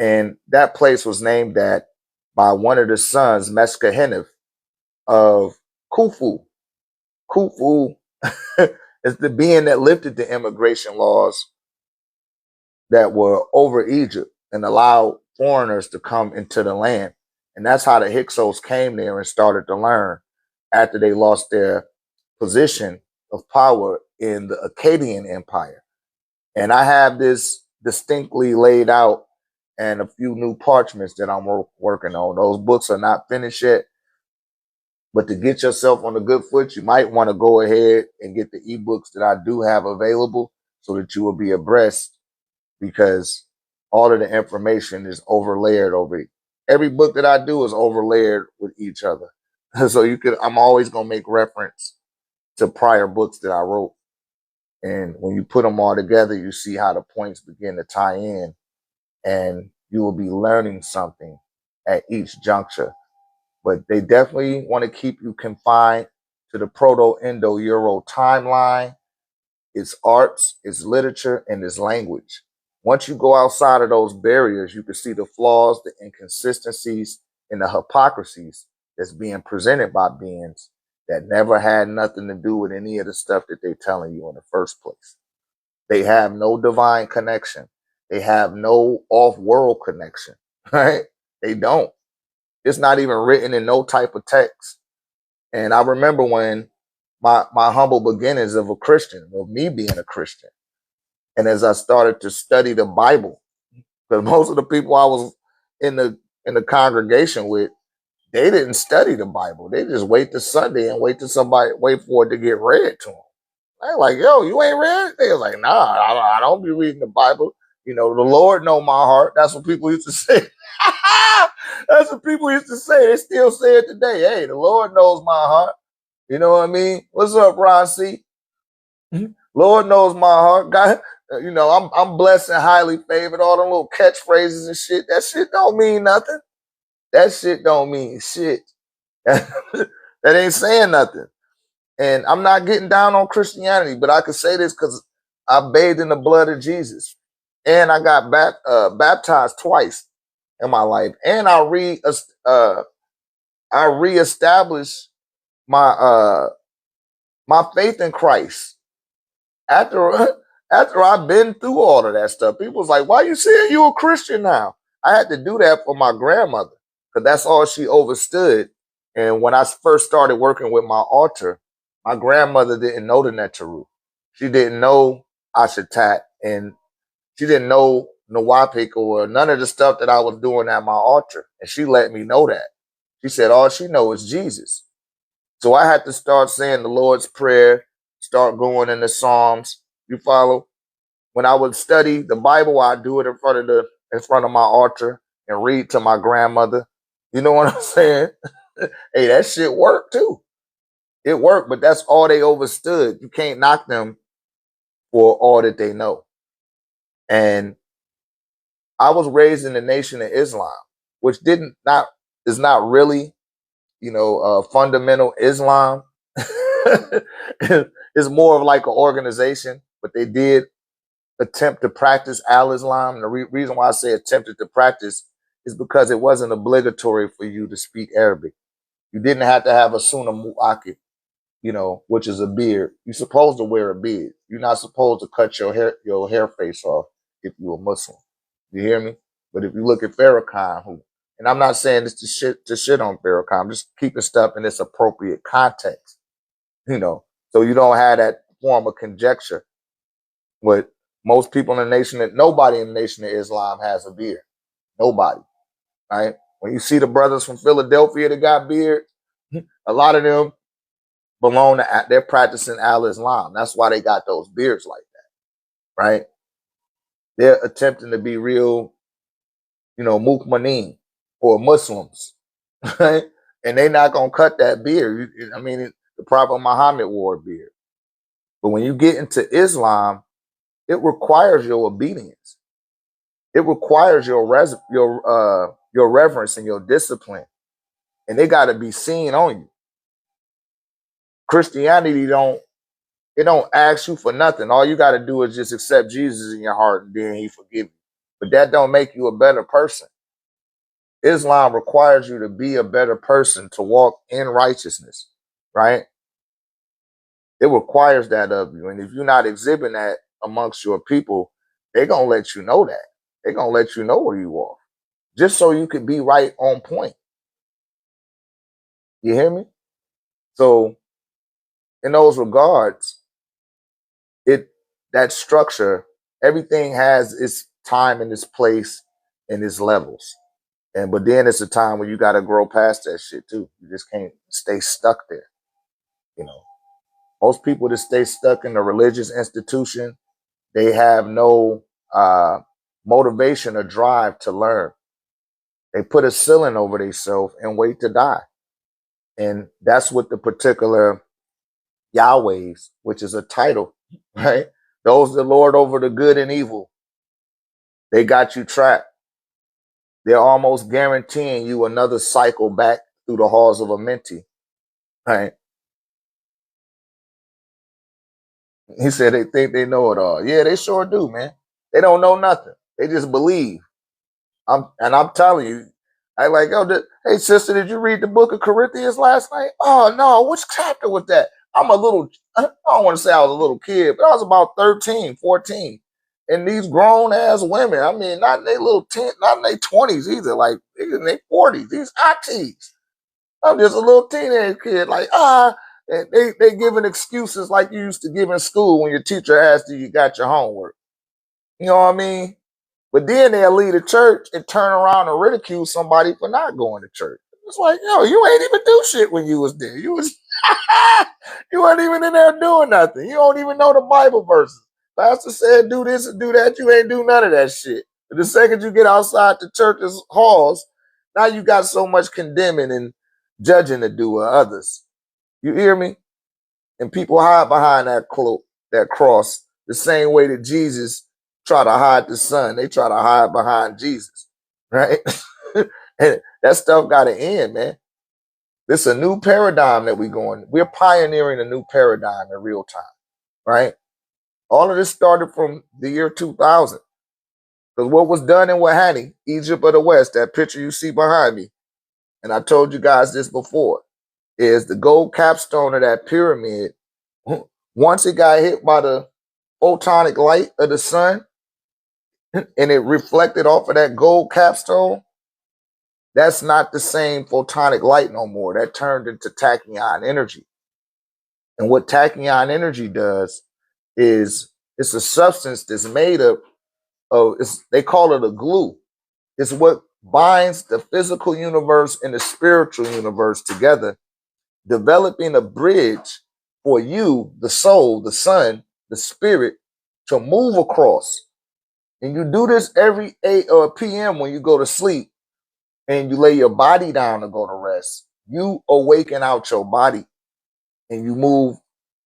And that place was named that by one of the sons, Mescahenef, of Khufu. Khufu is the being that lifted the immigration laws that were over Egypt and allowed foreigners to come into the land. And that's how the Hyksos came there and started to learn after they lost their position of power in the Akkadian Empire. And I have this distinctly laid out and a few new parchments that I'm working on. Those books are not finished yet, but to get yourself on a good foot, you might want to go ahead and get the ebooks that I do have available so that you will be abreast, because all of the information is overlayered over it. Every book that I do is overlayered with each other. So I'm always going to make reference to prior books that I wrote. And when you put them all together, you see how the points begin to tie in, and you will be learning something at each juncture. But they definitely want to keep you confined to the Proto-Indo-Euro timeline, its arts, its literature, and its language. Once you go outside of those barriers, you can see the flaws, the inconsistencies, and the hypocrisies that's being presented by beings that never had nothing to do with any of the stuff that they're telling you in the first place. They have no divine connection. They have no off-world connection, right? They don't. It's not even written in no type of text. And I remember when my humble beginnings of a Christian, of me being a Christian, and as I started to study the Bible, because most of the people I was in the congregation with, they didn't study the Bible. They just wait to Sunday and wait for it to get read to them. They're like, yo, you ain't read? They was like, nah, I don't be reading the Bible. You know, the Lord know my heart. That's what people used to say. That's what people used to say. They still say it today. Hey, the Lord knows my heart. You know what I mean? What's up, Ron C? Lord knows my heart. God, you know, I'm blessed and highly favored. All the little catchphrases and shit. That shit don't mean nothing. That shit don't mean shit. That ain't saying nothing. And I'm not getting down on Christianity, but I can say this because I bathed in the blood of Jesus, and I got baptized twice in my life, and I reestablished my my faith in Christ after I've been through all of that stuff. People was like, "Why you saying you a Christian now?" I had to do that for my grandmother because that's all she understood. And when I first started working with my altar, my grandmother didn't know the Neteru. She didn't know Ashatat, and she didn't know Nawapik or none of the stuff that I was doing at my altar. And she let me know that. She said, all she knows is Jesus. So I had to start saying the Lord's Prayer, start going in the Psalms. You follow? When I would study the Bible, I'd do it in front of my altar and read to my grandmother. You know what I'm saying? Hey, that shit worked too. It worked, but that's all they understood. You can't knock them for all that they know. And I was raised in the Nation of Islam, which is not really, fundamental Islam. It's more of like an organization, but they did attempt to practice Al-Islam. And the reason why I say attempted to practice is because it wasn't obligatory for you to speak Arabic. You didn't have to have a sunnah mu'akkid, which is a beard. You're supposed to wear a beard. You're not supposed to cut your hair face off if you're a Muslim. You hear me? But if you look at Farrakhan, and I'm not saying this to shit on Farrakhan, I'm just keeping stuff in its appropriate context, so you don't have that form of conjecture. But most people in the nobody in the Nation of Islam has a beard. Nobody, right? When you see the brothers from Philadelphia that got beards, a lot of them belong to, they're practicing Al-Islam. That's why they got those beards like that, right? They're attempting to be real, Mukmanin or Muslims, right? And they're not going to cut that beard. The Prophet Muhammad wore a beard. But when you get into Islam, it requires your obedience. It requires your reverence and your discipline. And they got to be seen on you. Christianity don't ask you for nothing. All you got to do is just accept Jesus in your heart, and then he forgive you. but that don't make you a better person. Islam requires you to be a better person, to walk in righteousness, right? It requires that of you. And if you're not exhibiting that amongst your people, they're going to let you know that. They're going to let you know where you are, just so you can be right on point. You hear me? So in those regards, that structure, everything has its time and its place and its levels. But then it's a time when you got to grow past that shit too. You just can't stay stuck there. You know, most people that stay stuck in a religious institution, they have no motivation or drive to learn. They put a ceiling over themselves and wait to die. And that's what the particular Yahwehs, which is a title, right? Those that lord over the good and evil, they got you trapped. They're almost guaranteeing you another cycle back through the halls of a Amenti, right? He said they think they know it all. Yeah, they sure do, man. They don't know nothing. They just believe. I'm telling you, I like, hey sister, did you read the book of Corinthians last night? Oh no, which chapter was that? I don't want to say I was a little kid, but I was about 13, 14. And these grown ass women, I mean, not in their little not in their 20s either, like in their 40s, these aunties. I'm just a little teenage kid, like, and they giving excuses like you used to give in school when your teacher asked you got your homework. You know what I mean? But then they'll leave the church and turn around and ridicule somebody for not going to church. It's like, you ain't even do shit when you was there. You weren't even in there doing nothing. You don't even know the Bible verses. Pastor said do this and do that. You ain't do none of that shit. But the second you get outside the church's halls, now you got so much condemning and judging to do with others. You hear me? And people hide behind that cloak, that cross, the same way that Jesus try to hide the sun. They try to hide behind Jesus, right? And that stuff got to end, man. This is a new paradigm that we're pioneering a new paradigm in real time, right? All of this started from the year 2000. Because what was done in Wahani, Egypt of the West, that picture you see behind me, and I told you guys this before, is the gold capstone of that pyramid. Once it got hit by the photonic light of the sun and it reflected off of that gold capstone, that's not the same photonic light no more. That turned into tachyon energy. And what tachyon energy does is it's a substance that's made up of, they call it a glue. It's what binds the physical universe and the spiritual universe together, developing a bridge for you, the soul, the sun, the spirit, to move across. And you do this every 8 or p.m. when you go to sleep and you lay your body down to go to rest. You awaken out your body and you move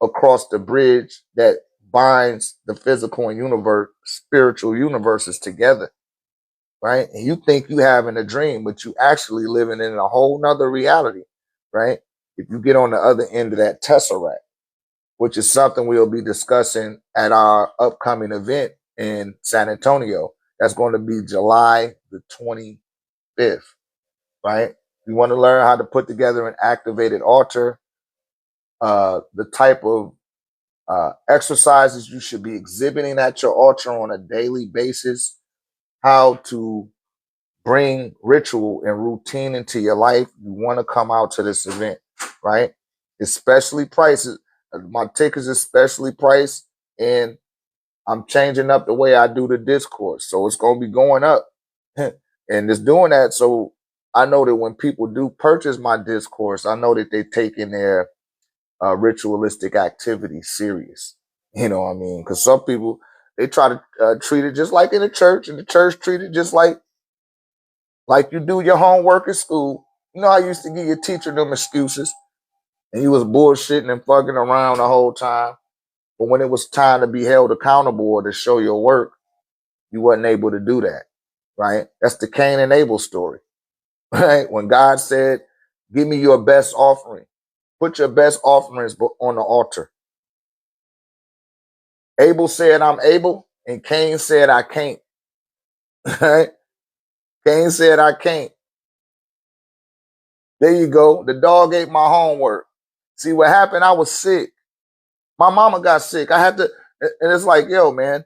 across the bridge that binds the physical and spiritual universes together, right? And you think you having a dream, but you actually living in a whole nother reality, right? If you get on the other end of that tesseract, which is something we'll be discussing at our upcoming event in San Antonio. That's going to be July the 25th, right? You want to learn how to put together an activated altar, the type of exercises you should be exhibiting at your altar on a daily basis, how to bring ritual and routine into your life. You want to come out to this event, right? Especially prices. My tickets is specially priced, and I'm changing up the way I do the discourse. So it's going to be going up. And it's doing that so I know that when people do purchase my discourse, I know that they're taking their ritualistic activity serious. You know what I mean? Because some people, they try to treat it just like in the church, and the church treat it just like you do your homework at school. You know, I used to give your teacher them excuses, and you was bullshitting and fucking around the whole time. But when it was time to be held accountable or to show your work, you wasn't able to do that, right? That's the Cain and Abel story, right? When God said, give me your best offering, put your best offerings on the altar. Abel said, I'm able, and Cain said, I can't. Right? Cain said, I can't. There you go. The dog ate my homework. See what happened? I was sick. My mama got sick. I had to, and it's like, yo, man,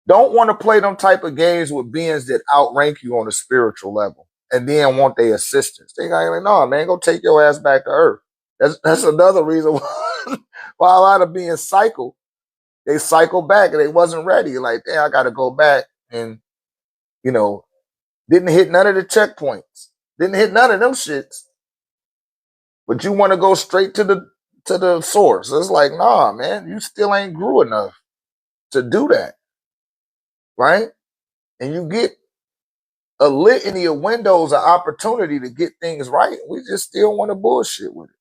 don't want to play them type of games with beings that outrank you on a spiritual level and then want their assistance. They got like, no, man, go take your ass back to earth. That's another reason why a lot of beings cycle. They cycle back and they wasn't ready. Like, damn, I got to go back and, you know, didn't hit none of the checkpoints. Didn't hit none of them shits. But you want to go straight to the source. It's like, nah, man, you still ain't grew enough to do that. Right? And you get a litany of windows of opportunity to get things right. We just still want to bullshit with it.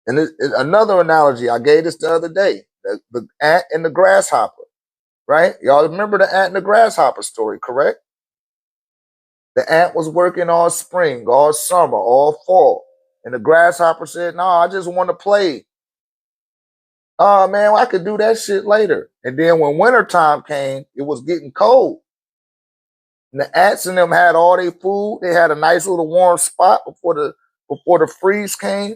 And another analogy, I gave this the other day, the ant and the grasshopper, right? Y'all remember the ant and the grasshopper story, correct? The ant was working all spring, all summer, all fall. And the grasshopper said, no, I just want to play. Oh, man, I could do that shit later. And then when wintertime came, it was getting cold. And the ants and them had all their food. They had a nice little warm spot before the freeze came.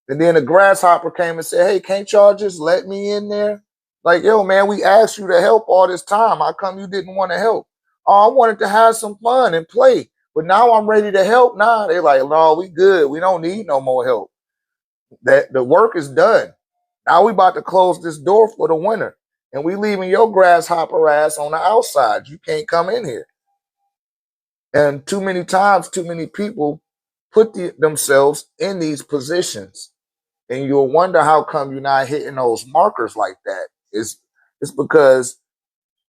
And then the grasshopper came and said, hey, can't y'all just let me in there? Like, yo, man, we asked you to help all this time. How come you didn't want to help? Oh, I wanted to have some fun and play. But now I'm ready to help. Nah, they're like, no, we good. We don't need no more help. The work is done. Now we about to close this door for the winter. And we leaving your grasshopper ass on the outside. You can't come in here. And too many times, too many people put themselves in these positions. And you'll wonder how come you're not hitting those markers like that. It's because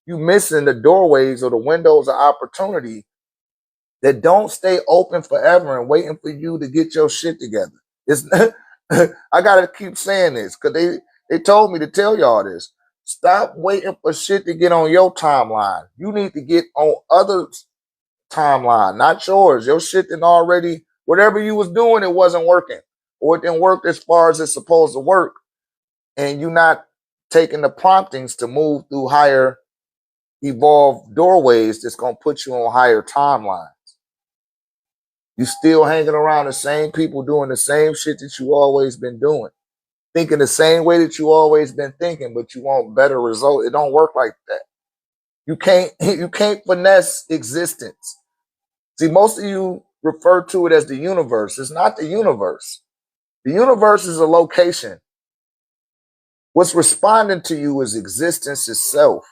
you're missing the doorways or the windows of opportunity that don't stay open forever and waiting for you to get your shit together. It's I gotta keep saying this because they told me to tell y'all this. Stop waiting for shit to get on your timeline. You need to get on others' timeline, not yours. Your shit didn't already, whatever you was doing, it wasn't working. Or it didn't work as far as it's supposed to work. And you're not taking the promptings to move through higher evolved doorways that's gonna put you on higher timelines. You still hanging around the same people doing the same shit that you always been doing. Thinking the same way that you always been thinking, but you want better results. It don't work like that. You can't finesse existence. See, most of you refer to it as the universe. It's not the universe. The universe is a location. What's responding to you is existence itself,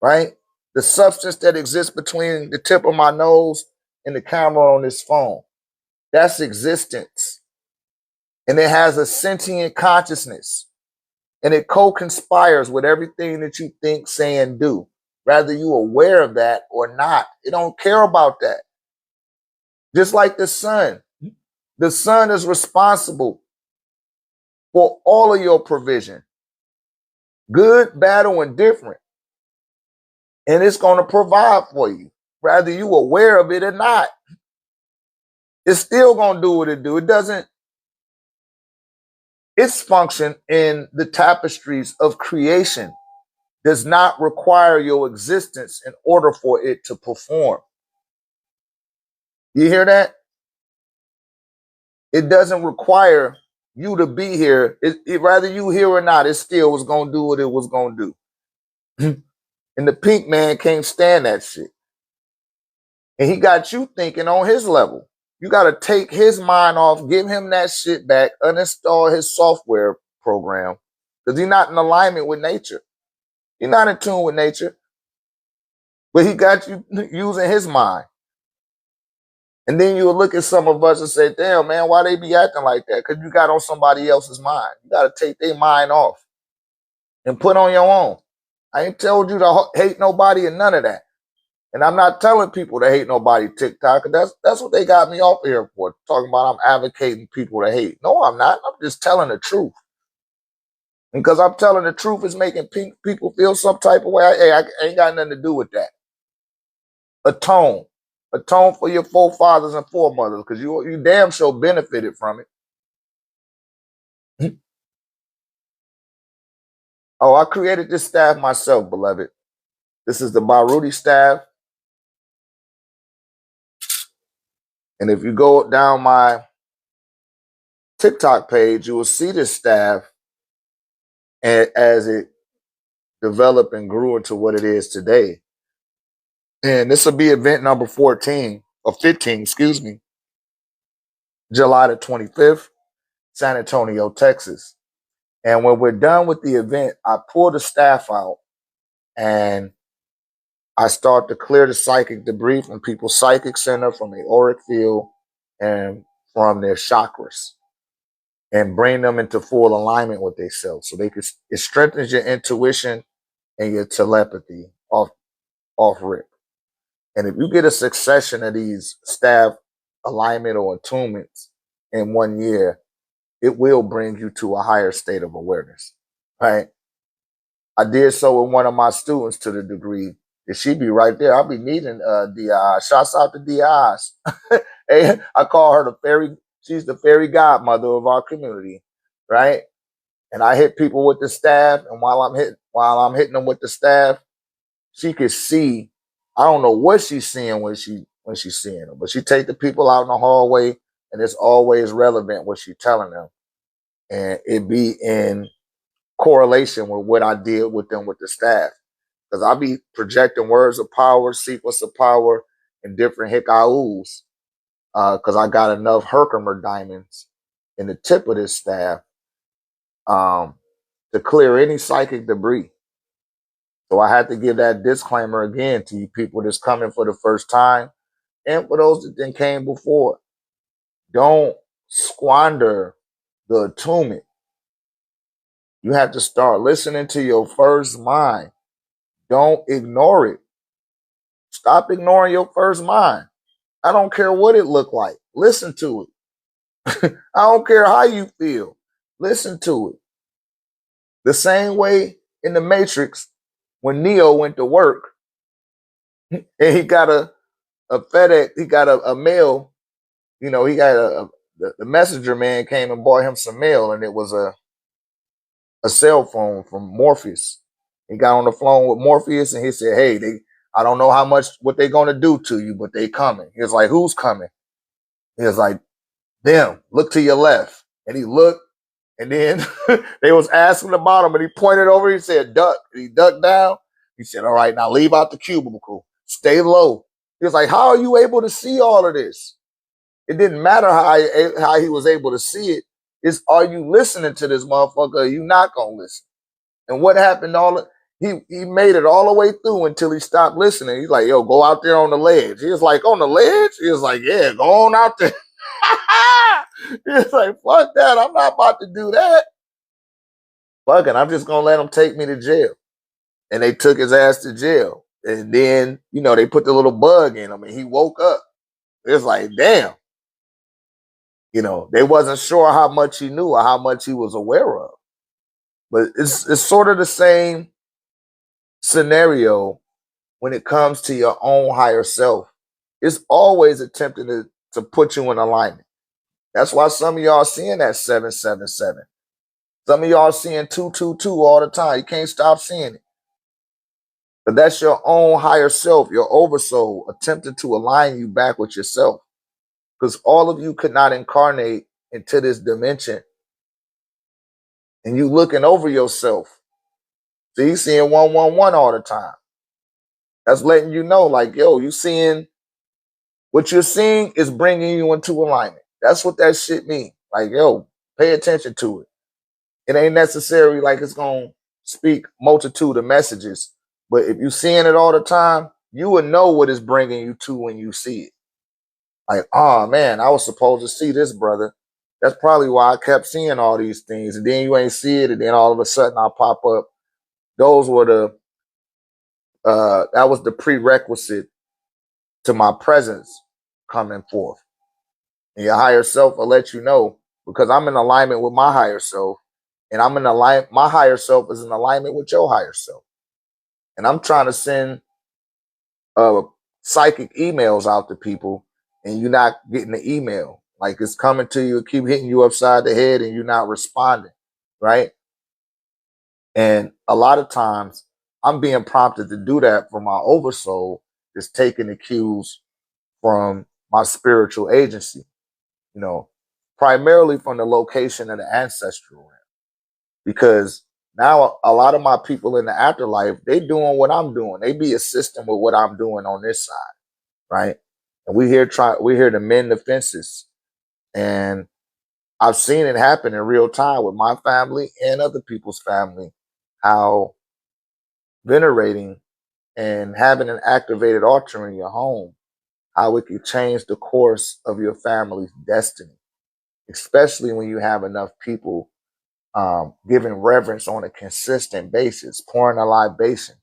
right? The substance that exists between the tip of my nose and the camera on this phone. That's existence. And it has a sentient consciousness. And it co-conspires with everything that you think, say, and do. Whether you're aware of that or not. It don't care about that. Just like the sun. The sun is responsible for all of your provision. Good, bad, or indifferent. And it's going to provide for you. Whether you're aware of it or not. It's still going to do what it do. It doesn't. Its function in the tapestries of creation does not require your existence in order for it to perform. You hear that? It doesn't require you to be here. Whether you here or not, it still was going to do what it was going to do. And the pink man can't stand that shit. And he got you thinking on his level. You got to take his mind off, give him that shit back, uninstall his software program, because he's not in alignment with nature. He's not in tune with nature. But he got you using his mind. And then you'll look at some of us and say, damn, man, why they be acting like that? Because you got on somebody else's mind. You got to take their mind off and put on your own. I ain't told you to hate nobody and none of that. And I'm not telling people to hate nobody TikTok. That's what they got me off here for, talking about I'm advocating people to hate. No, I'm not. I'm just telling the truth. And because I'm telling the truth is making people feel some type of way, I ain't got nothing to do with that. Atone for your forefathers and foremothers, because you damn sure benefited from it. Oh, I created this staff myself, beloved. This is the Baruti staff. And if you go down my TikTok page, you will see this staff as it developed and grew into what it is today. And this will be event number 14 or 15, excuse me, July the 25th, San Antonio, Texas. And when we're done with the event, I pull the staff out and I start to clear the psychic debris from people's psychic center, from the auric field, and from their chakras, and bring them into full alignment with themselves. So it strengthens your intuition and your telepathy off rip. And if you get a succession of these staff alignment or attunements in 1 year, it will bring you to a higher state of awareness, right? I did so with one of my students to the degree that she be right there. I'll be needing DI. Shouts out to DIs. Hey, I call her the fairy. She's the fairy godmother of our community, right? And I hit people with the staff, and while I'm hitting them with the staff, she could see. I don't know what she's seeing when she's seeing them, but she take the people out in the hallway, and it's always relevant what she's telling them, and it be in correlation with what I did with them with the staff. Because I'll be projecting words of power, sequence of power, and different hikaus. Because I got enough Herkimer diamonds in the tip of this staff to clear any psychic debris. So I had to give that disclaimer again to you people that's coming for the first time, and for those that then came before. Don't squander the attunement. You have to start listening to your first mind. Don't ignore it. Stop ignoring your first mind. I don't care what it looked like. Listen to it. I don't care how you feel. Listen to it. The same way in the Matrix, when Neo went to work and he got a FedEx, he got a mail, he got the messenger man came and bought him some mail, and it was a cell phone from Morpheus. He got on the phone with Morpheus and he said, hey, I don't know what they're going to do to you, but they coming. He was like, who's coming? He was like, them, look to your left. And he looked, and then they was asking about him, and he pointed over, he said, duck. And he ducked down. He said, all right, now leave out the cubicle. Stay low. He was like, how are you able to see all of this? It didn't matter how he was able to see it. It's, are you listening to this motherfucker, or are you not going to listen? And what happened he made it all the way through until he stopped listening. He's like, yo, go out there on the ledge. He was like, on the ledge? He was like, yeah, go on out there. He was like, fuck that. I'm not about to do that. Fuck it. I'm just going to let him take me to jail. And they took his ass to jail. And then, they put the little bug in him, and he woke up. It's like, damn. They wasn't sure how much he knew or how much he was aware of. But it's sort of the same scenario when it comes to your own higher self. It's always attempting to put you in alignment. That's why some of y'all seeing that 777. Some of y'all seeing 222 all the time. You can't stop seeing it. But that's your own higher self, your oversoul, attempting to align you back with yourself. Because all of you could not incarnate into this dimension. And you looking over yourself. So you seeing 111 all the time. That's letting you know, like, yo, what you're seeing is bringing you into alignment. That's what that shit means. Like, yo, pay attention to it. It ain't necessarily like it's going to speak multitude of messages. But if you're seeing it all the time, you will know what it's bringing you to when you see it. Like, oh, man, I was supposed to see this, brother. That's probably why I kept seeing all these things. And then you ain't see it. And then all of a sudden I pop up. Those were that was the prerequisite to my presence coming forth. And your higher self will let you know, because I'm in alignment with my higher self, and my higher self is in alignment with your higher self. And I'm trying to send psychic emails out to people, and you're not getting the email. Like, it's coming to you, keep hitting you upside the head, and you're not responding, right? And a lot of times I'm being prompted to do that for my oversoul is taking the cues from my spiritual agency, you know, primarily from the location of the ancestral realm. Because now a lot of my people in the afterlife, they doing what I'm doing. They be assisting with what I'm doing on this side, right? And we're here to mend the fences. And I've seen it happen in real time with my family and other people's family, how venerating and having an activated altar in your home, how it can change the course of your family's destiny, especially when you have enough people giving reverence on a consistent basis, pouring a libation,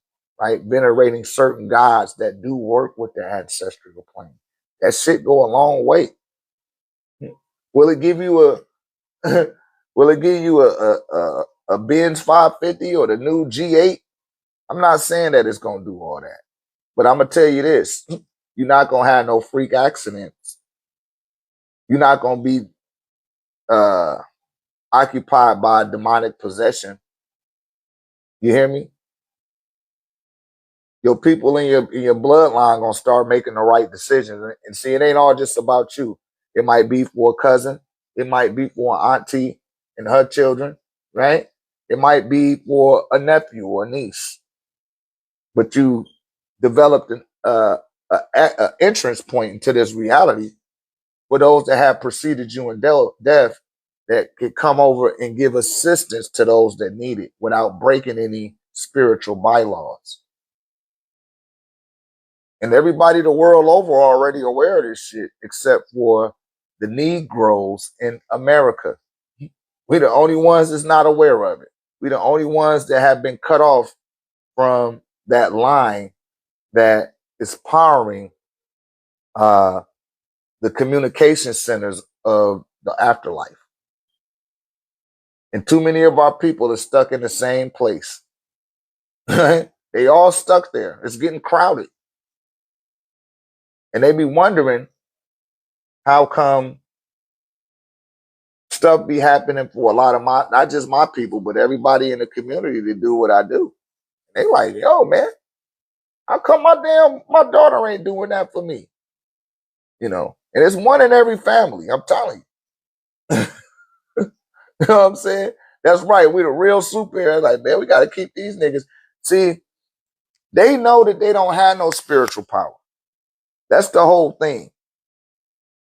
right? Venerating certain gods that do work with the ancestral plane. That shit go a long way. Will it give you a will it give you a Benz 550 or the new G8? I'm not saying that it's gonna do all that, but I'm gonna tell you this: you're not gonna have no freak accidents. You're not gonna be occupied by demonic possession. You hear me? Your people in your bloodline gonna start making the right decisions. And see, it ain't all just about you. It might be for a cousin. It might be for an auntie and her children, right? It might be for a nephew or a niece. But you developed an entrance point into this reality for those that have preceded you in death that could come over and give assistance to those that need it without breaking any spiritual bylaws. And everybody the world over are already aware of this shit, except for the Negroes in America. We're the only ones that's not aware of it. We're the only ones that have been cut off from that line that is powering the communication centers of the afterlife. And too many of our people are stuck in the same place. They all stuck there. It's getting crowded. And they be wondering how come stuff be happening for a lot of my, not just my people, but everybody in the community to do what I do. They like, yo, man, how come my daughter ain't doing that for me? You know, and it's one in every family. I'm telling you. You know what I'm saying? That's right. We the real superheroes. Like, man, we got to keep these niggas. See, they know that they don't have no spiritual power. That's the whole thing.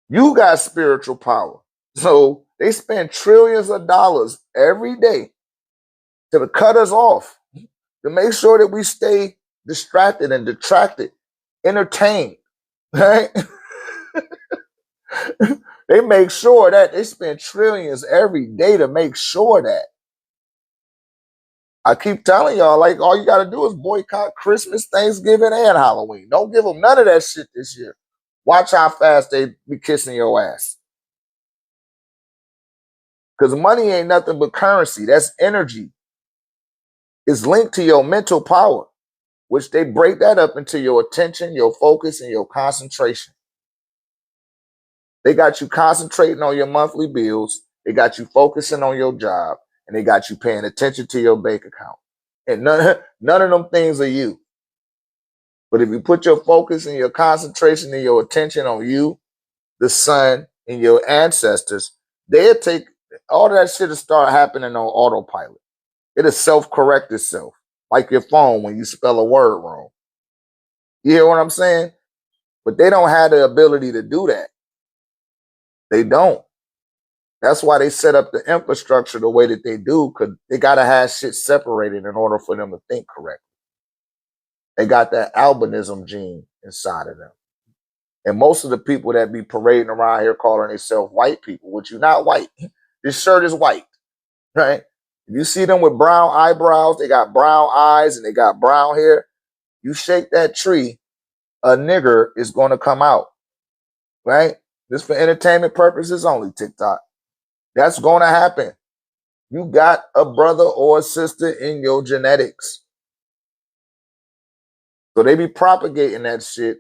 You got spiritual power. So they spend trillions of dollars every day to cut us off, to make sure that we stay distracted and detracted, entertained, right? They make sure that they spend trillions every day to make sure that. I keep telling y'all, like, all you got to do is boycott Christmas, Thanksgiving, and Halloween. Don't give them none of that shit this year. Watch how fast they be kissing your ass. Because money ain't nothing but currency. That's energy. It's linked to your mental power, which they break that up into your attention, your focus, and your concentration. They got you concentrating on your monthly bills. They got you focusing on your job, and they got you paying attention to your bank account. And none of them things are you. But if you put your focus and your concentration and your attention on you, the sun, and your ancestors, they'll take all that shit to start happening on autopilot. It'll self-correct itself, like your phone when you spell a word wrong. You hear what I'm saying? But they don't have the ability to do that. They don't. That's why they set up the infrastructure the way that they do, because they got to have shit separated in order for them to think correctly. They got that albinism gene inside of them. And most of the people that be parading around here calling themselves white people, which you're not white. This shirt is white, right? If you see them with brown eyebrows, they got brown eyes and they got brown hair, you shake that tree, a nigger is going to come out, right? This for entertainment purposes only, TikTok. That's going to happen. You got a brother or a sister in your genetics. So they be propagating that shit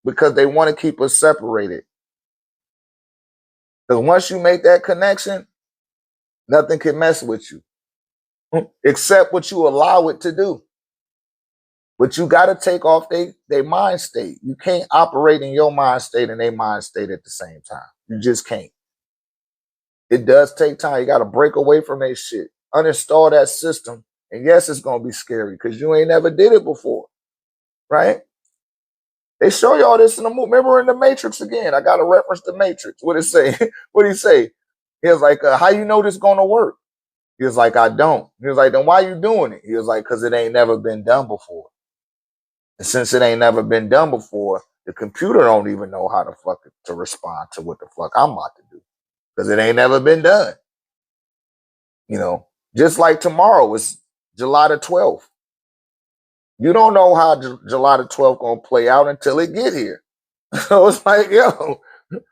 because they want to keep us separated. Because once you make that connection, nothing can mess with you except what you allow it to do. But you got to take off they mind state. You can't operate in your mind state and their mind state at the same time. You just can't. It does take time. You got to break away from that shit. Uninstall that system. And yes, it's going to be scary because you ain't never did it before. Right? They show you all this in the movie. Remember in the Matrix again. I got to reference the Matrix. What it say? What did he say? He was like, how you know this going to work? He was like, I don't. He was like, then why you doing it? He was like, because it ain't never been done before. And since it ain't never been done before, the computer don't even know how to respond to what the fuck I'm about to do. Because it ain't never been done. You know, just like tomorrow is July the 12th. You don't know how July the 12th gonna play out until it get here. So it's like, yo,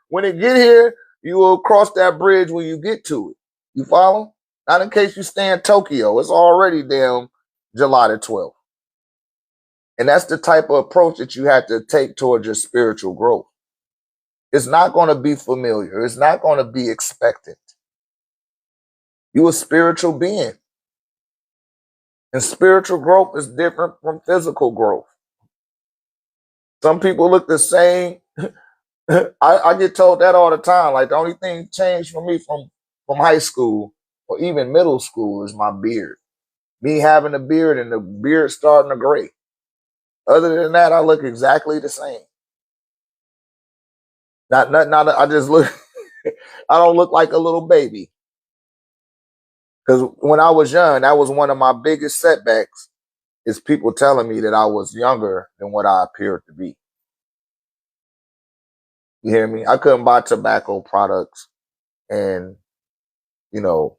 when it get here, you will cross that bridge when you get to it. You follow? Not in case you stay in Tokyo. It's already damn July the 12th. And that's the type of approach that you have to take towards your spiritual growth. It's not going to be familiar. It's not going to be expectant. You're a spiritual being. And spiritual growth is different from physical growth. Some people look the same. I get told that all the time. Like the only thing changed for me from high school or even middle school is my beard. Me having a beard and the beard starting to gray. Other than that, I look exactly the same. Not I just look, I don't look like a little baby. Because when I was young, that was one of my biggest setbacks is people telling me that I was younger than what I appeared to be. You hear me? I couldn't buy tobacco products. And, you know,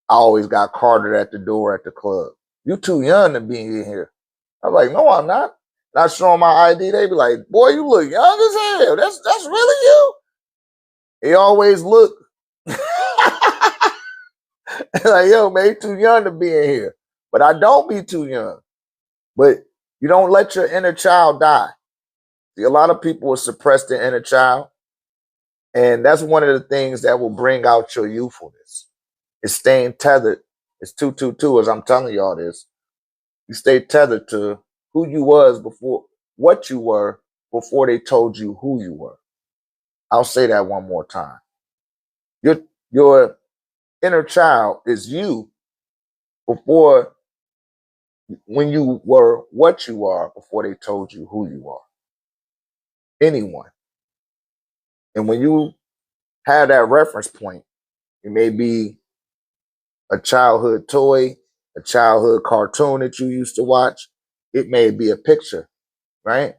I always got carted at the door at the club. You too young to be in here. I'm like, no, I'm not. Not showing my ID. They be like, boy, you look young as hell. That's really you. They always look like, yo, man, you too young to be in here. But I don't be too young. But you don't let your inner child die. See, a lot of people will suppress their inner child. And that's one of the things that will bring out your youthfulness. It's staying tethered. It's 222 as I'm telling y'all this. You stay tethered to who you was before, what you were before they told you who you were. I'll say that one more time. Your inner child is you before, when you were what you are before they told you who you are. Anyone. And when you have that reference point, it may be a childhood toy, a childhood cartoon that you used to watch. It may be a picture, right?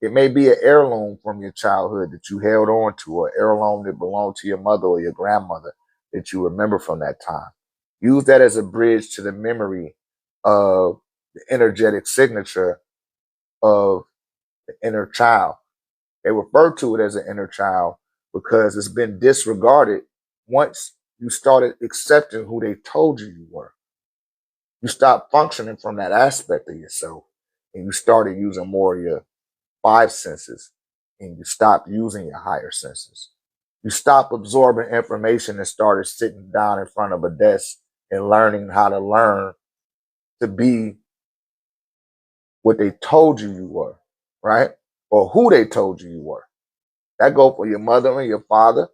It may be an heirloom from your childhood that you held on to, or heirloom that belonged to your mother or your grandmother that you remember from that time. Use that as a bridge to the memory of the energetic signature of the inner child. They refer to it as an inner child because it's been disregarded once you started accepting who they told you were. You stopped functioning from that aspect of yourself and you started using more of your five senses and you stopped using your higher senses. You stopped absorbing information and started sitting down in front of a desk and learning how to learn to be what they told you were, right? Or who they told you were. That go for your mother and your father.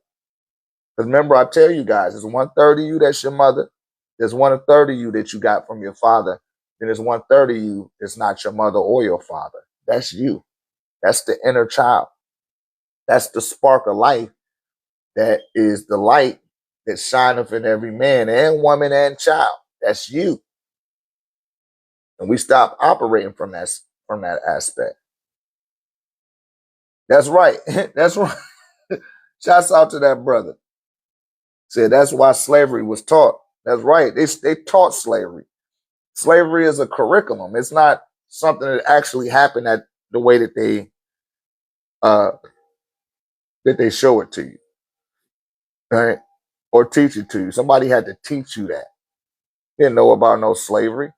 Because remember, I tell you guys, there's 1/3 of you that's your mother. There's 1/3 of you that you got from your father. Then there's 1/3 of you that's not your mother or your father. That's you. That's the inner child. That's the spark of life. That is the light that shineth in every man and woman and child. That's you. And we stop operating from that aspect. That's right. That's right. Shouts out to that brother. Said that's why slavery was taught. That's right. They taught slavery. Slavery is a curriculum. It's not something that actually happened at the way uh, that they show it to you, right? Or teach it to you. Somebody had to teach you that. You didn't know about no slavery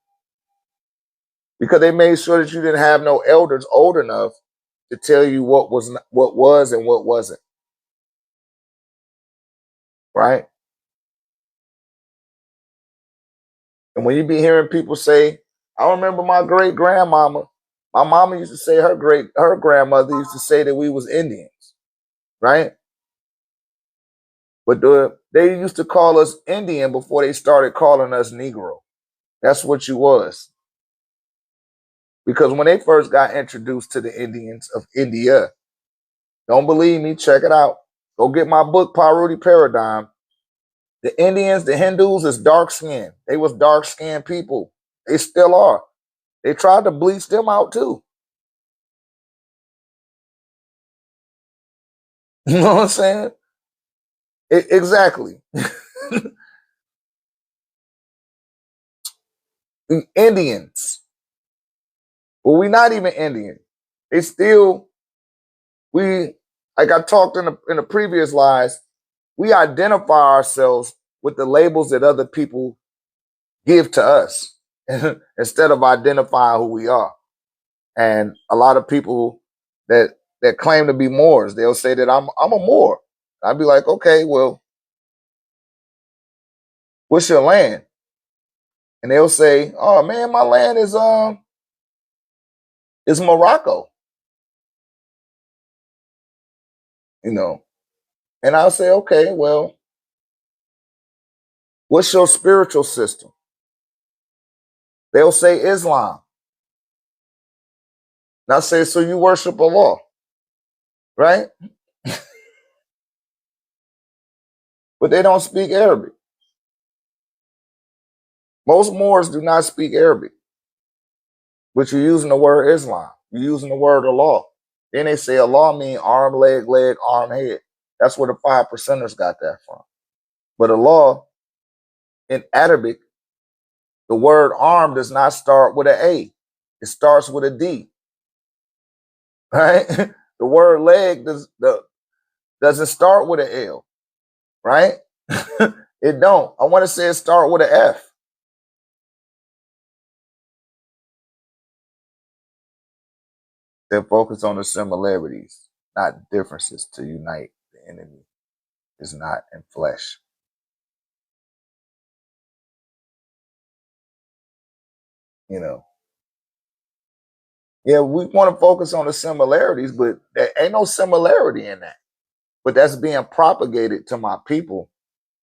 because they made sure that you didn't have no elders old enough to tell you what was and what wasn't, right? And when you be hearing people say, I remember my great grandmama. My mama used to say her grandmother used to say that we was Indians, right? But they used to call us Indian before they started calling us Negro. That's what you was. Because when they first got introduced to the Indians of India, don't believe me, check it out. Go get my book, Parudi Paradigm. The Indians, the Hindus is dark skinned. They was dark skinned people. They still are. They tried to bleach them out too. You know what I'm saying? Exactly. The Indians. Well, we not even Indian. They still, we, like I talked in the previous lives, we identify ourselves with the labels that other people give to us instead of identifying who we are. And a lot of people that claim to be Moors, they'll say that I'm a Moor. I'd be like, okay, well, what's your land? And they'll say, oh man, my land is Morocco, you know. And I'll say, okay, well, what's your spiritual system? They'll say Islam. And I say, so you worship Allah, right? But they don't speak Arabic. Most Moors do not speak Arabic, but you're using the word Islam. You're using the word Allah. Then they say Allah mean arm, leg, arm, head. That's where the 5%ers got that from. But Allah, in Arabic, the word arm does not start with an A. It starts with a D. Right? The word leg doesn't start with an L. Right? It don't. I want to say it start with an F. They focus on the similarities, not differences, to unite. The enemy is not in flesh. You know. Yeah, we want to focus on the similarities, but there ain't no similarity in that. But that's being propagated to my people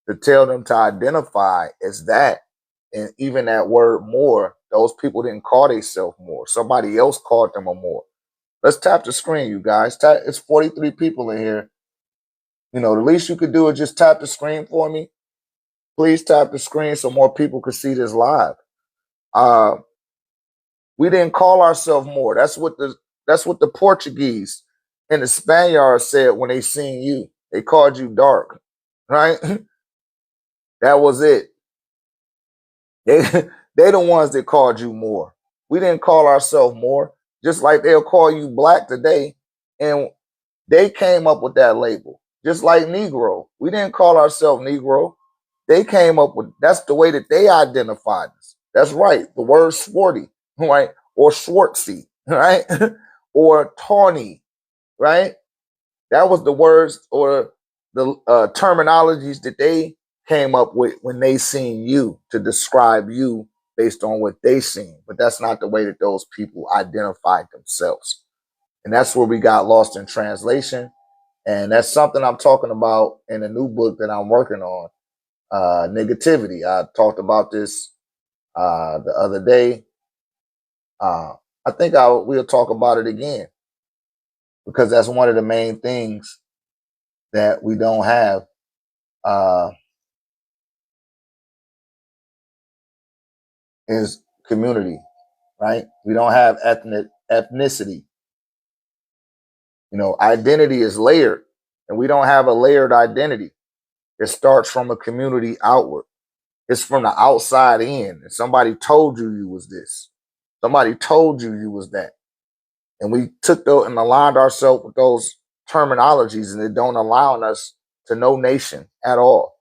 to tell them to identify as that. And even that word more, those people didn't call themselves more. Somebody else called them a more. Let's tap the screen, you guys. It's 43 people in here. You know, the least you could do is just tap the screen for me. Please tap the screen so more people can see this live. We didn't call ourselves more. That's what the Portuguese and the Spaniards said when they seen you. They called you dark, right? That was it. They they the ones that called you more. We didn't call ourselves more. Just like they'll call you black today, and they came up with that label. Just like Negro, we didn't call ourselves Negro. They came up with that's the way that they identified us. That's right. The word Swarty, right, or Schwartzy, right, or Tawny, right. That was the words or the terminologies that they came up with when they seen you to describe you based on what they seen. But that's not the way that those people identified themselves. And that's where we got lost in translation. And that's something I'm talking about in a new book that I'm working on, negativity. I talked about this the other day. I think we'll talk about it again because that's one of the main things that we don't have. Is community, right? We don't have ethnicity. You know, identity is layered, and we don't have a layered identity. It starts from a community outward. It's from the outside in. And somebody told you you was this. Somebody told you you was that. And we took those and aligned ourselves with those terminologies, and it don't allow us to know nation at all.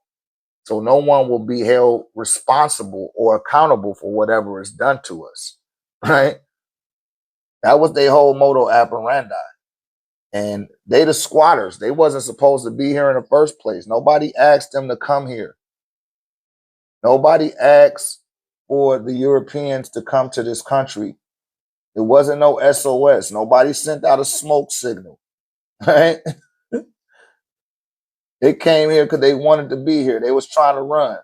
So no one will be held responsible or accountable for whatever is done to us, right? That was their whole modo operandi. And they the squatters. They wasn't supposed to be here in the first place. Nobody asked them to come here. Nobody asked for the Europeans to come to this country. It wasn't no SOS. Nobody sent out a smoke signal, right? They came here because they wanted to be here. They was trying to run.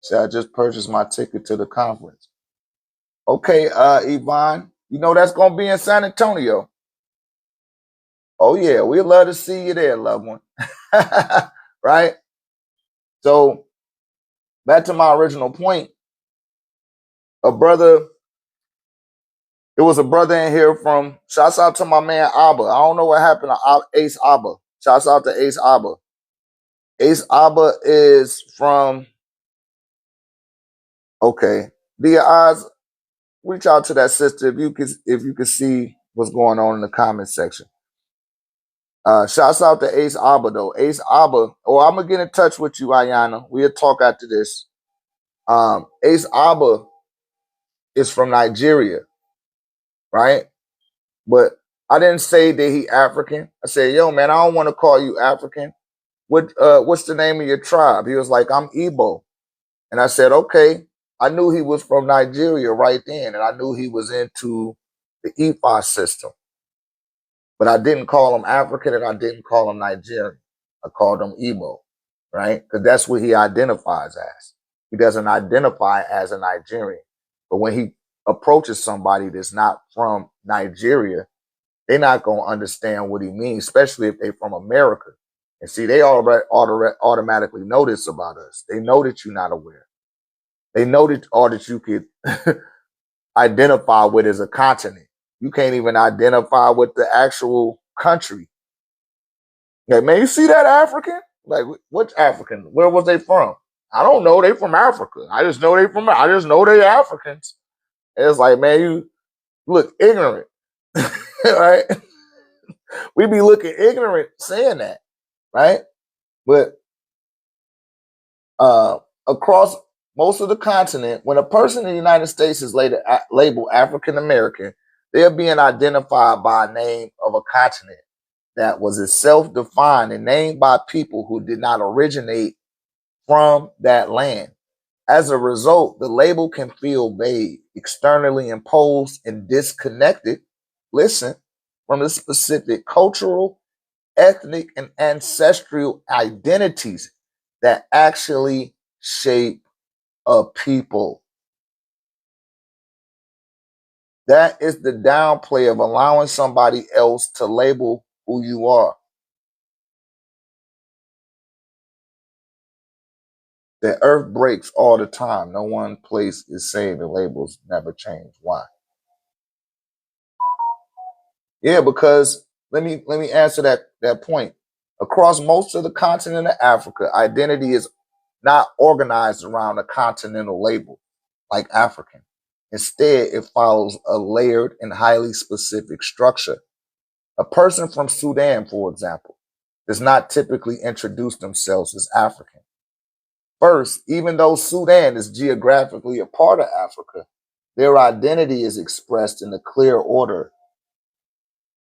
So I just purchased my ticket to the conference. Okay, Yvonne, you know that's gonna be in San Antonio. Oh yeah, we'd love to see you there, loved one. Right? So back to my original point, a brother, it was a brother in here from, shouts out to my man Abba. I don't know what happened to Ace Abba. Shouts out to Ace Abba. Ace Abba is from, okay, Via Eyes, reach out to that sister if you could see what's going on in the comment section. Shouts out to Ace Abba though. Ace Abba, I'm gonna get in touch with you, Ayana. We'll talk after this. Ace Abba is from Nigeria, right? But I didn't say that he African. I said, yo, man, I don't want to call you African. What's the name of your tribe? He was like, I'm Igbo. And I said, okay. I knew he was from Nigeria right then, and I knew he was into the Ifa system. But I didn't call him African and I didn't call him Nigerian. I called him Igbo, right? Because that's what he identifies as. He doesn't identify as a Nigerian. But when he approaches somebody that's not from Nigeria, they're not going to understand what he means, especially if they're from America. And see, they already automatically know this about us. They know that you're not aware. They know that all that you could identify with is a continent. You can't even identify with the actual country. Like, man, you see that African? Like, which African? Where was they from? I don't know. They from Africa. I just know they Africans. And it's like, man, you look ignorant, right? We be looking ignorant saying that, right? But across most of the continent, when a person in the United States is labeled African American, they're being identified by a name of a continent that was itself defined and named by people who did not originate from that land. As a result, the label can feel vague, externally imposed, and disconnected, listen, from the specific cultural, ethnic, and ancestral identities that actually shape a people. That is the downplay of allowing somebody else to label who you are. The earth breaks all the time. No one place is saying the labels never change. Why? Yeah, because let me answer that point. Across most of the continent of Africa, identity is not organized around a continental label like African. Instead, it follows a layered and highly specific structure. A person from Sudan, for example, does not typically introduce themselves as African. First, even though Sudan is geographically a part of Africa, their identity is expressed in a clear order.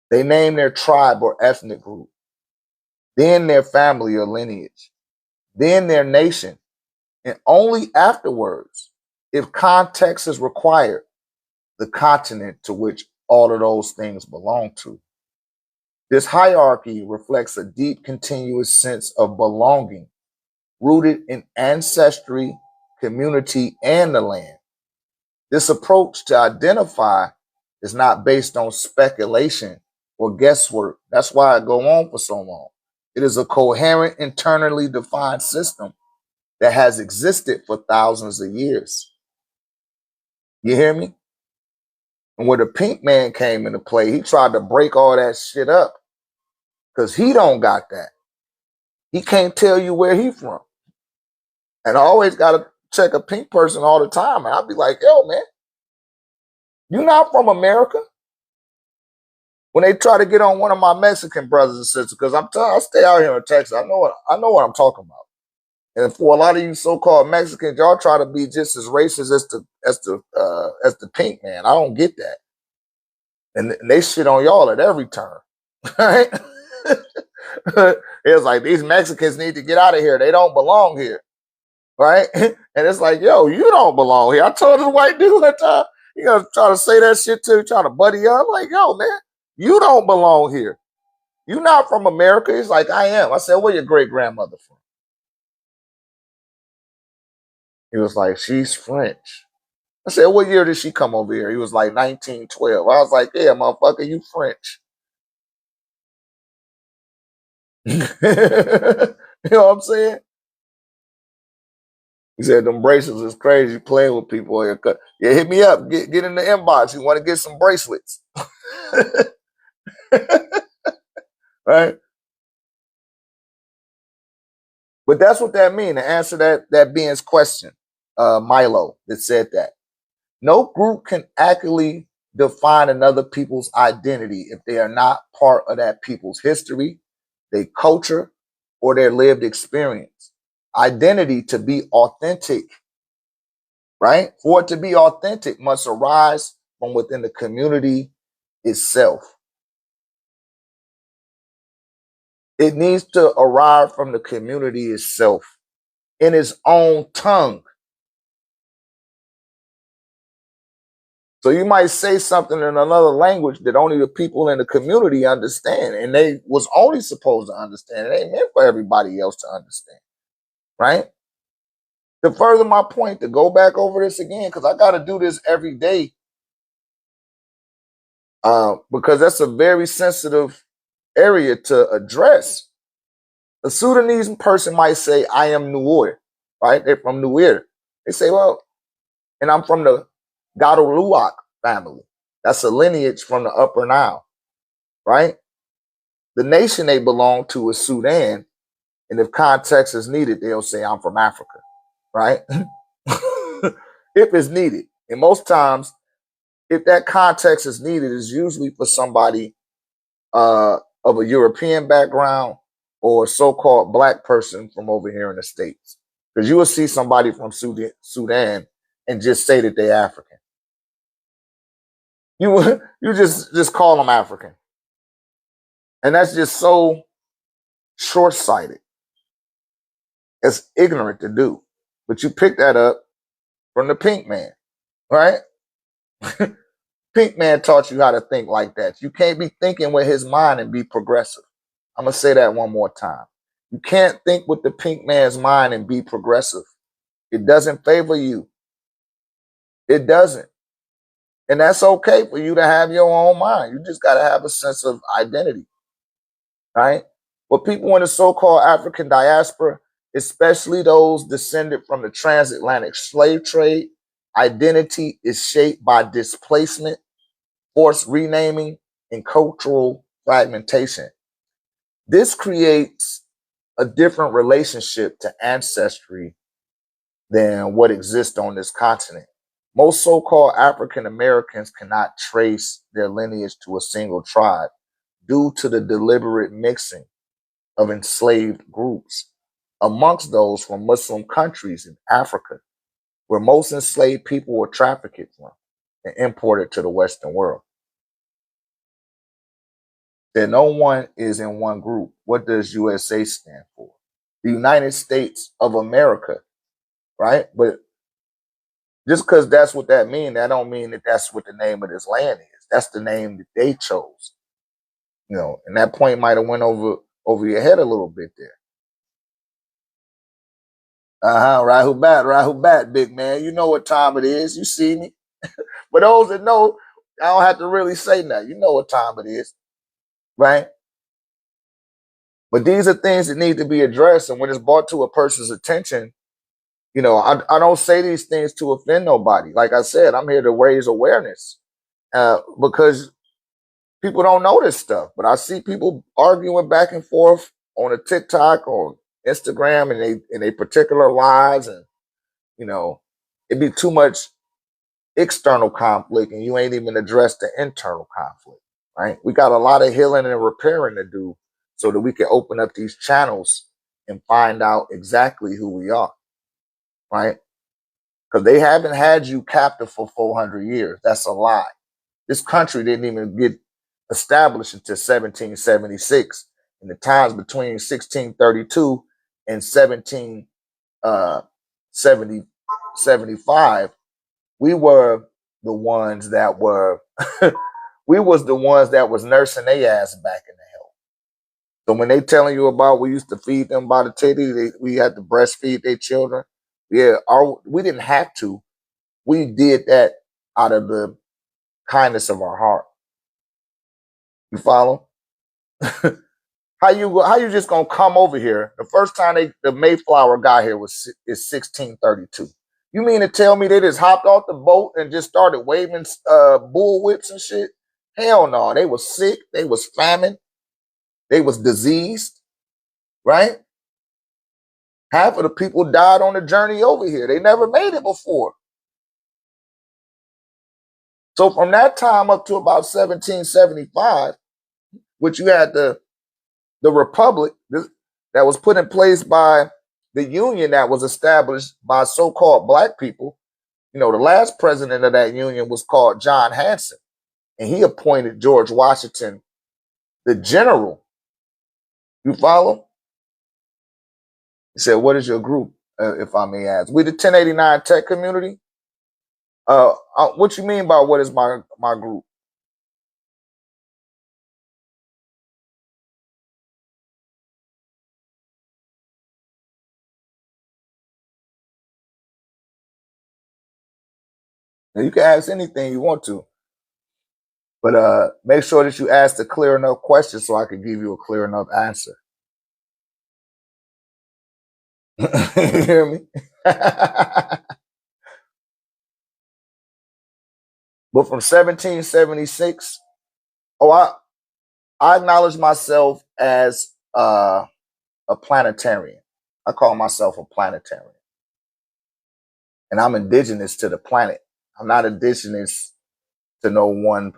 They name their tribe or ethnic group, then their family or lineage, then their nation, and only afterwards, if context is required, the continent to which all of those things belong to. This hierarchy reflects a deep, continuous sense of belonging, rooted in ancestry, community, and the land. This approach to identify is not based on speculation or guesswork. That's why it go on for so long. It is a coherent, internally defined system that has existed for thousands of years. You hear me? And when the pink man came into play, he tried to break all that shit up because he don't got that. He can't tell you where he from. And I always got to check a pink person all the time. And I'll be like, yo, man, you not from America? When they try to get on one of my Mexican brothers and sisters, because I stay out here in Texas. I know what I'm talking about. And for a lot of you so-called Mexicans, y'all try to be just as racist as the pink man. I don't get that. And they shit on y'all at every turn. Right? It was like, these Mexicans need to get out of here. They don't belong here. Right? And it's like, yo, you don't belong here. I told the white dude that time, you gonna try to say that shit to, trying to buddy up. I'm like, yo, man, you don't belong here. You not from America. He's like, I am. I said, where your great grandmother from? He was like, she's French. I said, what year did she come over here? He was like 1912. I was like, yeah, motherfucker, you French. You know what I'm saying? He said, them bracelets is crazy playing with people here. Yeah, hit me up. Get in the inbox. You want to get some bracelets. Right? But that's what that means. To answer that being's question, Milo, that said that. No group can accurately define another people's identity if they are not part of that people's history, their culture, or their lived experience. Identity, to be authentic, right? For it to be authentic, must arise from within the community itself. It needs to arrive from the community itself in its own tongue. So you might say something in another language that only the people in the community understand, and they was only supposed to understand. It ain't meant for everybody else to understand, right? To further my point, to go back over this again, because I got to do this every day, because that's a very sensitive area to address. A Sudanese person might say, I am Nuer, right? They're from Nuer. They say, well, and I'm from the Gadoluak family. That's a lineage from the Upper Nile, right? The nation they belong to is Sudan, and if context is needed, they'll say, I'm from Africa, right? If it's needed. And most times, if that context is needed, it's usually for somebody of a European background or a so-called black person from over here in the States. Because you will see somebody from Sudan and just say that they're African. You just call them African. And that's just so short-sighted. It's ignorant to do. But you pick that up from the pink man, right? Pink man taught you how to think like that. You can't be thinking with his mind and be progressive. I'm going to say that one more time. You can't think with the pink man's mind and be progressive. It doesn't favor you. It doesn't. And that's okay for you to have your own mind. You just got to have a sense of identity, right? But people in the so-called African diaspora, especially those descended from the transatlantic slave trade, identity is shaped by displacement, forced renaming, and cultural fragmentation. This creates a different relationship to ancestry than what exists on this continent. Most so-called African Americans cannot trace their lineage to a single tribe due to the deliberate mixing of enslaved groups amongst those from Muslim countries in Africa, where most enslaved people were trafficked from and imported to the Western world. That no one is in one group. What does USA stand for? The United States of America, right? But just because that's what that means, that don't mean that that's what the name of this land is. That's the name that they chose. You know, and that point might have went over your head a little bit there. Right who bat, big man. You know what time it is. You see me. For those that know, I don't have to really say nothing. You know what time it is, right? But these are things that need to be addressed. And when it's brought to a person's attention, you know, I don't say these things to offend nobody. Like I said, I'm here to raise awareness because people don't know this stuff. But I see people arguing back and forth on a TikTok or Instagram and they particular lives, and you know, it'd be too much external conflict, and you ain't even addressed the internal conflict. Right? We got a lot of healing and repairing to do so that we can open up these channels and find out exactly who we are. Right? Because they haven't had you captive for 400 years. That's a lie. This country didn't even get established until 1776. in the times between 1632 and 1775, we were the ones that were we was the ones that was nursing their ass back in the health. So when they telling you about we used to feed them by the titty, we had to breastfeed their children. Yeah, we didn't have to. We did that out of the kindness of our heart. You follow? How you just gonna come over here? The first time the Mayflower got here is 1632. You mean to tell me they just hopped off the boat and just started waving bull whips and shit? Hell no. They was sick. They was famine. They was diseased. Right? Half of the people died on the journey over here. They never made it before. So from that time up to about 1775, which you had the republic that was put in place by the union that was established by so-called black people. You know, the last president of that union was called John Hanson, and he appointed George Washington the general. You follow? He said, what is your group, if I may ask? We the 1089 tech community? What you mean by what is my group? Now, you can ask anything you want to, but make sure that you ask a clear enough question so I can give you a clear enough answer. You hear me? But from 1776, I acknowledge myself as a planetarian. I call myself a planetarian. And I'm indigenous to the planet. I'm not indigenous to no one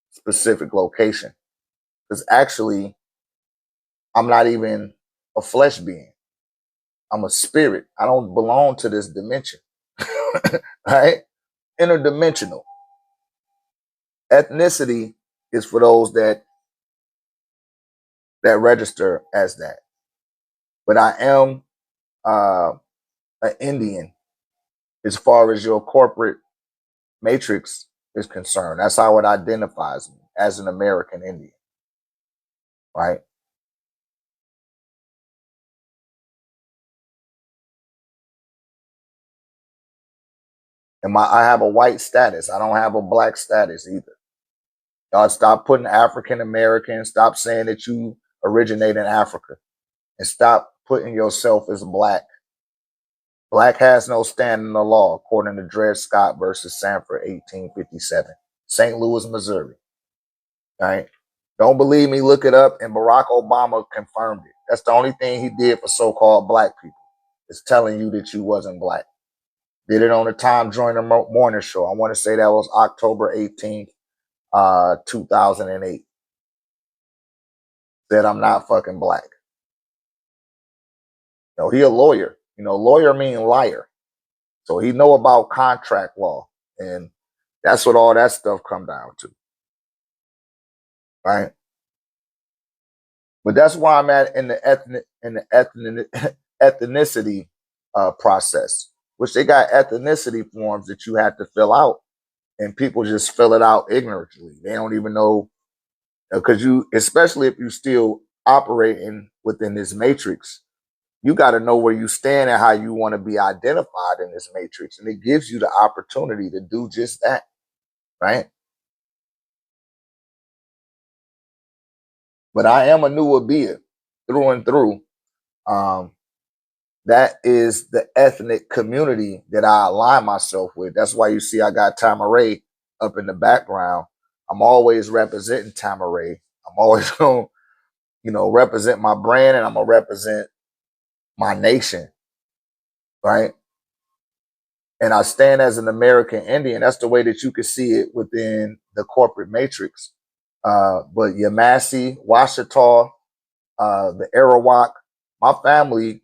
specific location. Because actually, I'm not even a flesh being. I'm a spirit. I don't belong to this dimension. Right? Interdimensional. Ethnicity is for those that register as that. But I am an Indian as far as your corporate matrix is concerned. That's how it identifies me, as an American Indian. Right? And I have a white status. I don't have a black status either. Y'all stop putting African American, stop saying that you originate in Africa, and stop putting yourself as black. Black has no stand in the law, according to Dred Scott versus Sanford, 1857, St. Louis, Missouri. Right? Don't believe me, look it up, and Barack Obama confirmed it. That's the only thing he did for so-called black people, is telling you that you wasn't black. Did it on the Tom Joyner Morning Show. I want to say that was October 18th, 2008. Said I'm not fucking black. You know, he a lawyer. You know, lawyer mean liar. So he know about contract law. And that's what all that stuff come down to. Right? But that's why I'm at in the ethnicity process, which they got ethnicity forms that you have to fill out, and people just fill it out ignorantly. They don't even know, because especially if you still operating within this matrix, you got to know where you stand and how you want to be identified in this matrix, and it gives you the opportunity to do just that, right? But I am a Nuabia through and through. That is the ethnic community that I align myself with. That's why you see I got Tama-Re up in the background. I'm always representing Tama-Re. I'm always going to, represent my brand, and I'm going to represent my nation, right? And I stand as an American Indian. That's the way that you can see it within the corporate matrix. But Yamasee, Washita, the Arawak, my family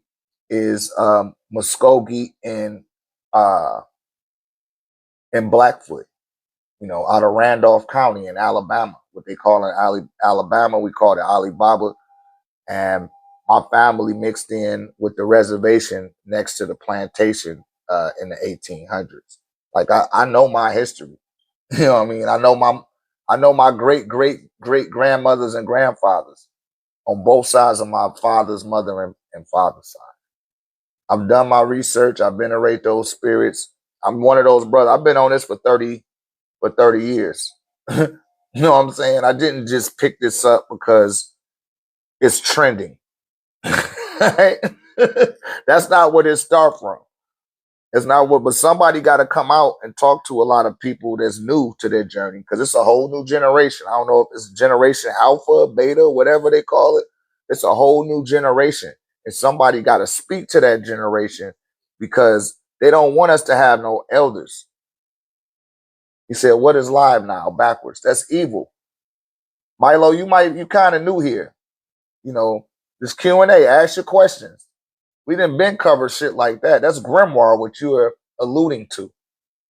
is Muskogee and Blackfoot, out of Randolph County in Alabama. What they call in Alabama, we call it Alibaba. and my family mixed in with the reservation next to the plantation in the 1800s. Like I know my history. You know what I mean? I know my great grandmothers and grandfathers on both sides of my father's mother and father's side. I've done my research. I've venerated those spirits. I'm one of those brothers. I've been on this for 30 years. You know what I'm saying? I didn't just pick this up because it's trending. Right? That's not where it start from. It's not what, but somebody got to come out and talk to a lot of people that's new to their journey, because it's a whole new generation. I don't know if it's generation alpha, beta, whatever they call it. It's a whole new generation. And somebody got to speak to that generation, because they don't want us to have no elders. He said, what is live now? Backwards. That's evil. Milo, you kind of new here. You know, this Q&A, ask your questions. We didn't been cover shit like that. That's grimoire, what you are alluding to,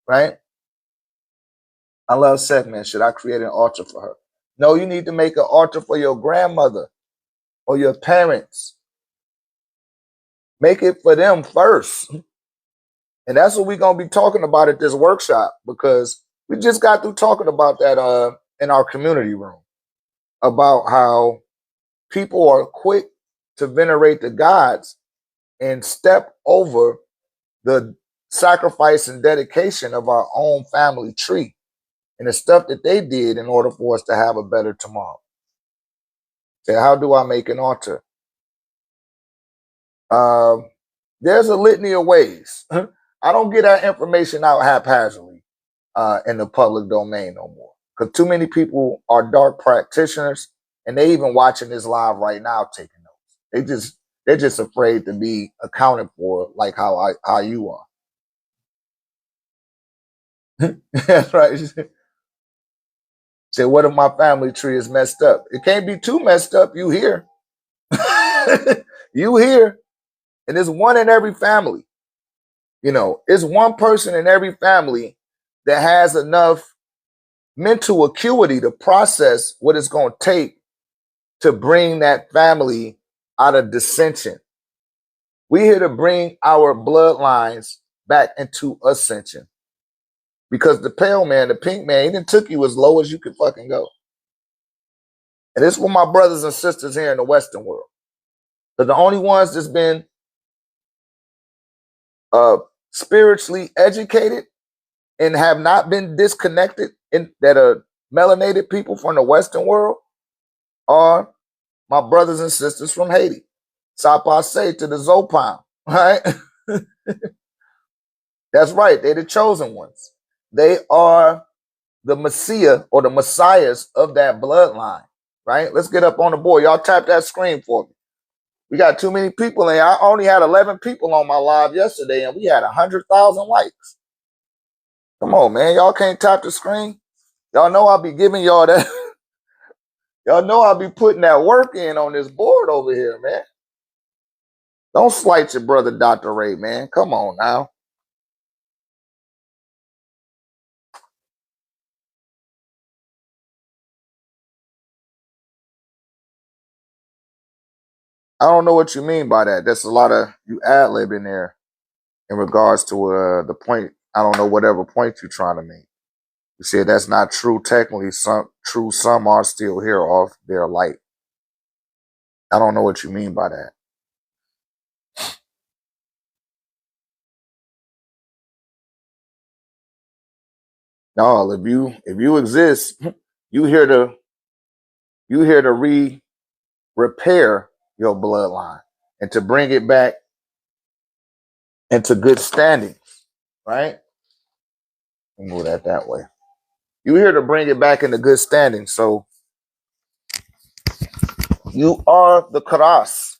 right? I love segment. Should I create an altar for her? No, you need to make an altar for your grandmother or your parents. Make it for them first. And that's what we're going to be talking about at this workshop, because we just got through talking about that in our community room, about how people are quick to venerate the gods and step over the sacrifice and dedication of our own family tree and the stuff that they did in order for us to have a better tomorrow. So how do I make an altar? There's a litany of ways. I don't get that information out haphazardly in the public domain no more, because too many people are dark practitioners, and they even watching this live right now taking notes. They're just afraid to be accounted for, like how you are. That's right. Say, what if my family tree is messed up? It can't be too messed up. You here. You here. And it's one in every family. You know, it's one person in every family that has enough mental acuity to process what it's going to take to bring that family out of dissension. We're here to bring our bloodlines back into ascension. Because the pale man, the pink man, he done took you as low as you could fucking go. And this is for my brothers and sisters here in the Western world. Because the only ones that's been spiritually educated and have not been disconnected, that are melanated people from the Western world, are my brothers and sisters from Haiti. Sapase to the Zopam, right? That's right. They're the chosen ones. They are the Messiah or the Messiahs of that bloodline, right? Let's get up on the board. Y'all tap that screen for me. We got too many people in. I only had 11 people on my live yesterday, and we had 100,000 likes. Come on, man. Y'all can't tap the screen. Y'all know I'll be giving y'all that. Y'all know I'll be putting that work in on this board over here, man. Don't slight your brother, Dr.RÉ, man. Come on now. I don't know what you mean by that. There's a lot of you ad-lib in there in regards to the point. I don't know whatever point you're trying to make. You said that's not true. Technically, some are still here off their light. I don't know what you mean by that. No, if you exist, you here to repair your bloodline and to bring it back into good standing, right? Move that way. You here to bring it back into good standing. So you are the Karas,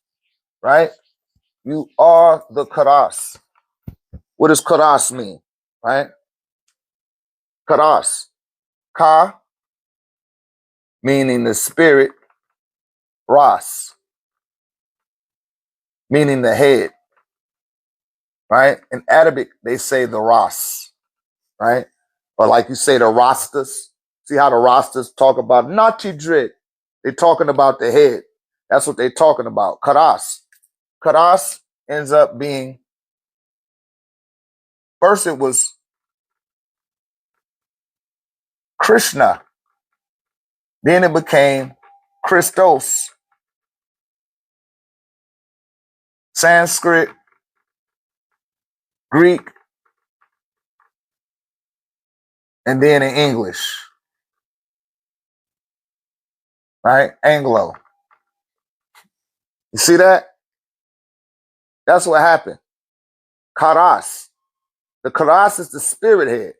right? You are the Karas. What does Karas mean, right? Karas. Ka, meaning the spirit. Ras, meaning the head, right? In Arabic, they say the Ras, right? Or like you say, the Rastas. See how the Rastas talk about Natidrit? They're talking about the head. That's what they're talking about. Karas. Karas ends up being, first it was Krishna. Then it became Christos. Sanskrit, Greek, and then in English. Right? Anglo. You see that? That's what happened. Karas. The Karas is the spirit head.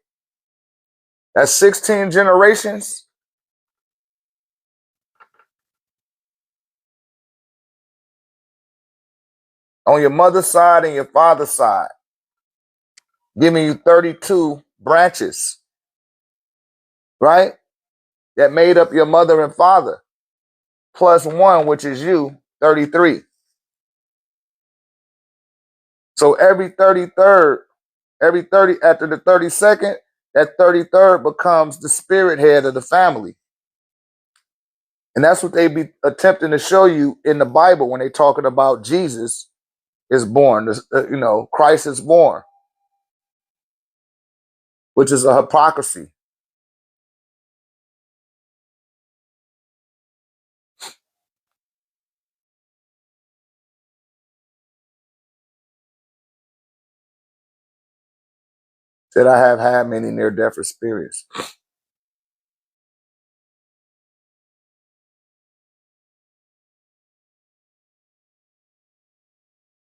That's 16 generations. On your mother's side and your father's side, giving you 32 branches, right? That made up your mother and father, plus one, which is you, 33. So every 33rd, every 30, after the 32nd, that 33rd becomes the spirit head of the family. And that's what they be attempting to show you in the Bible when they talking about Jesus is born, Christ is born, which is a hypocrisy. Said I have had many near-death experiences.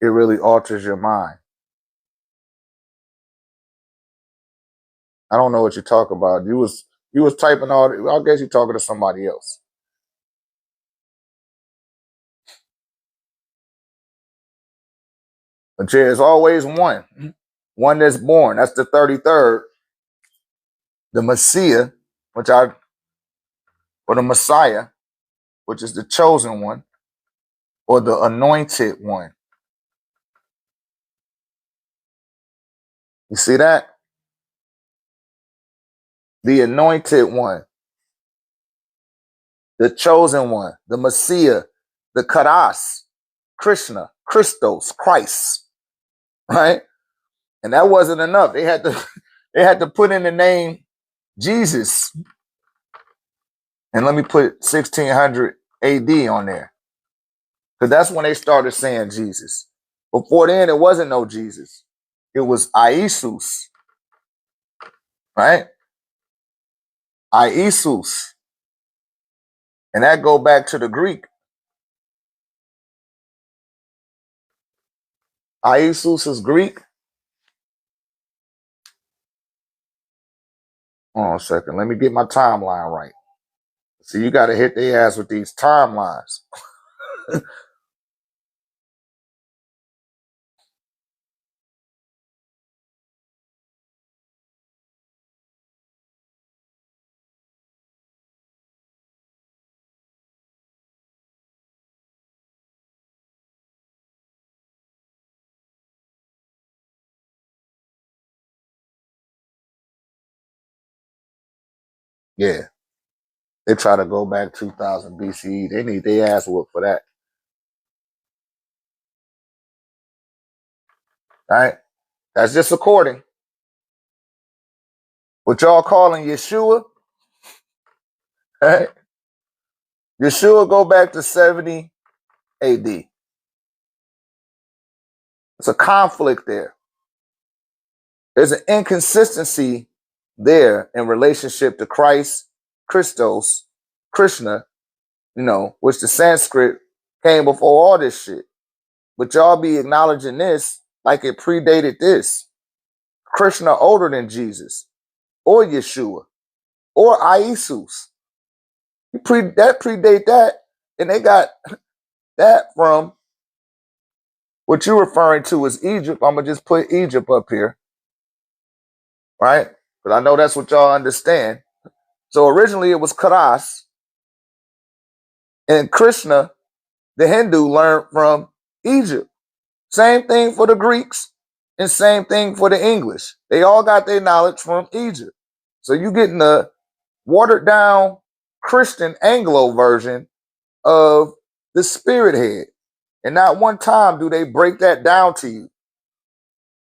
It really alters your mind. I don't know what you're talking about. You was typing all. I guess you're talking to somebody else. But there's always one that's born. That's the 33rd. The Messiah, or the Messiah, which is the chosen one, or the anointed one. You see that? The anointed one, the chosen one, the Messiah, the Karas, Krishna, Christos, Christ, right? And that wasn't enough. They had to put in the name Jesus. And let me put 1600 AD on there, because that's when they started saying Jesus. Before then, it wasn't no Jesus. It was Iesus, right? Iesus. And that go back to the Greek. Iesus is Greek. Hold on a second. Let me get my timeline right. See, you got to hit their ass with these timelines. Yeah. They try to go back 2000 BCE. They need their ass whooped for that. Right? That's just according. What y'all calling Yeshua? Right? Yeshua go back to 70 AD. It's a conflict there. There's an inconsistency there in relationship to Christ, Christos, Krishna, which the Sanskrit came before all this shit. But y'all be acknowledging this like it predated this. Krishna older than Jesus, or Yeshua, or Iesus. That predate that, and they got that from what you're referring to as Egypt. I'm gonna just put Egypt up here, right? Because I know that's what y'all understand. So originally it was Karas, and Krishna, the Hindu, learned from Egypt. Same thing for the Greeks, and same thing for the English. They all got their knowledge from Egypt. So you getting the watered down Christian Anglo version of the spirit head. And not one time do they break that down to you.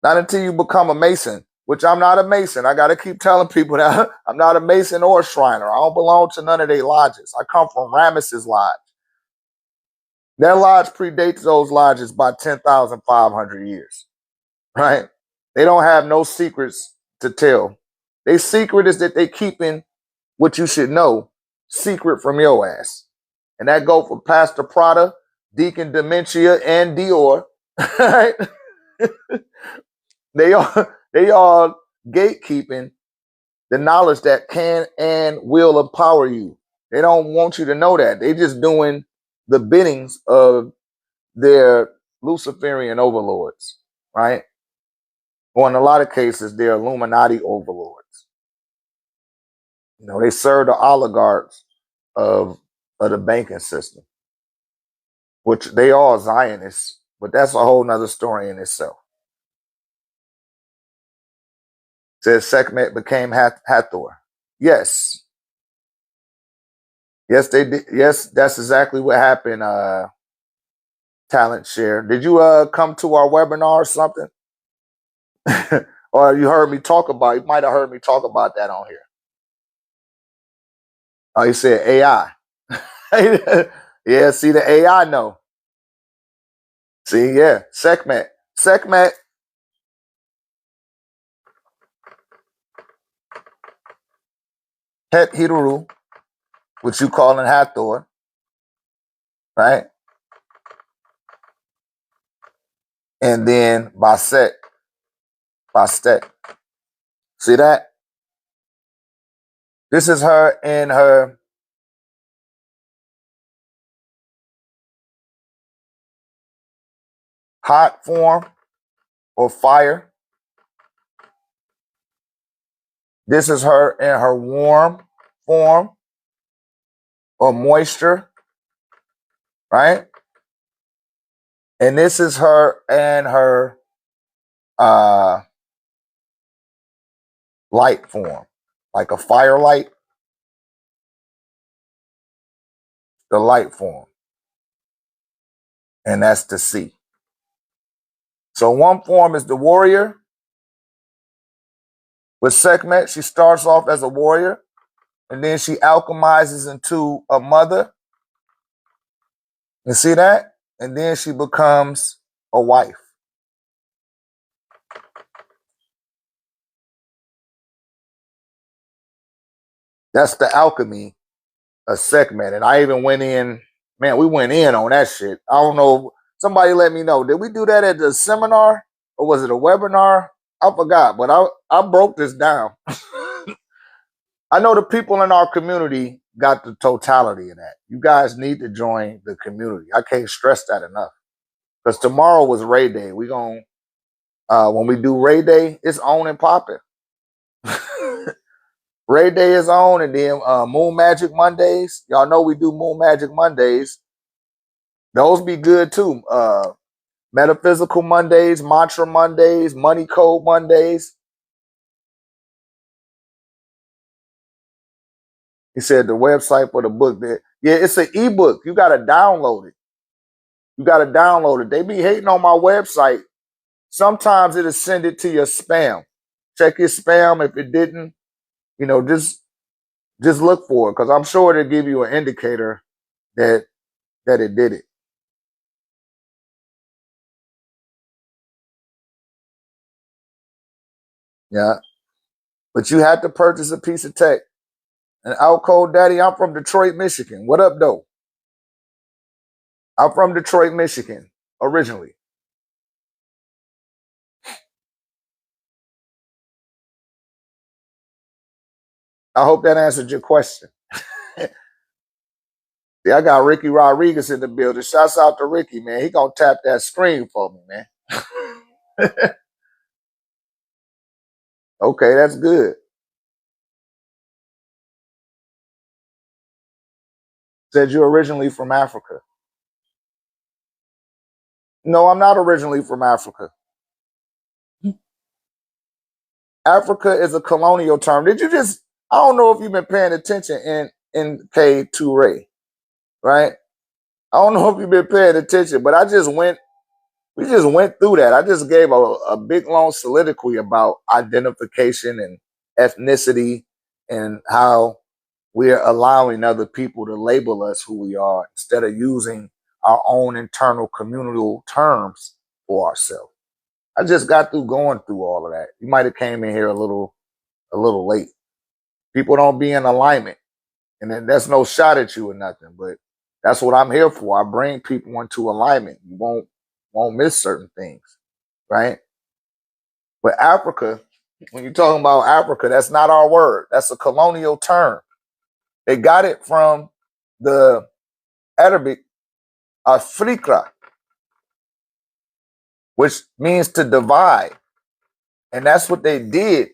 Not until you become a Mason, which I'm not a Mason. I got to keep telling people that I'm not a Mason or a Shriner. I don't belong to none of their lodges. I come from Ramesses Lodge. Their lodge predates those lodges by 10,500 years, right? They don't have no secrets to tell. Their secret is that they keeping what you should know secret from your ass. And that go for Pastor Prada, Deacon Dementia, and Dior, right? They are gatekeeping the knowledge that can and will empower you. They don't want you to know that. They just doing the biddings of their Luciferian overlords, right? Or in a lot of cases, they're Illuminati overlords. You know, they serve the oligarchs of the banking system, which they are Zionists, but that's a whole nother story in itself. Says Sekhmet became Hathor. Yes. Yes, they did. Yes, that's exactly what happened, Talent Share. Did you come to our webinar or something? Or you heard me talk about, you might have heard me talk about that on here. Oh, you said AI. Yeah, see the AI know. See, yeah, Sekhmet. Sekhmet. Het Hiru, which you call in Hathor, right? And then Bastet. See that? This is her in her hot form or fire. This is her in her warm form or moisture, right? And this is her and her light form, like a firelight, the light form. And that's the sea. So one form is the warrior. With Sekhmet, she starts off as a warrior, and then she alchemizes into a mother. You see that? And then she becomes a wife. That's the alchemy of Sekhmet. And I even went in, man, we went in on that shit. I don't know. Somebody let me know. Did we do that at the seminar or was it a webinar? I forgot, but I broke this down. I know the people in our community got the totality of that. You guys need to join the community. I can't stress that enough. Because tomorrow was Ray Day. We going when we do Ray Day, it's on and popping. Ray Day is on, and then Moon Magic Mondays. Y'all know we do Moon Magic Mondays. Those be good too. Metaphysical Mondays, Mantra Mondays, Money Code Mondays. He said the website for the book there. Yeah, it's an ebook. You got to download it. They be hating on my website. Sometimes it'll send it to your spam. Check your spam. If it didn't, you know, just look for it, because I'm sure it'll give you an indicator that it did it. Yeah. But you had to purchase a piece of tech. And Out Cold Daddy, I'm from Detroit, Michigan. What up, though? I'm from Detroit, Michigan, originally. I hope that answered your question. Yeah, I got Ricky Rodriguez in the building. Shouts out to Ricky, man. He gonna tap that screen for me, man. Okay, that's good. Said you're originally from Africa. No, I'm not originally from Africa. Africa is a colonial term. Did you just? I don't know if you've been paying attention in K2 Ray, right? I don't know if you've been paying attention, but we just went through that. I just gave a big long soliloquy about identification and ethnicity and how we're allowing other people to label us who we are instead of using our own internal communal terms for ourselves. I just got through going through all of that. You might have came in here a little late. People don't be in alignment. And then that's no shot at you or nothing, but that's what I'm here for. I bring people into alignment. You won't miss certain things, right? But Africa, when you're talking about Africa, that's not our word. That's a colonial term. They got it from the Arabic Afrika, which means to divide. And that's what they did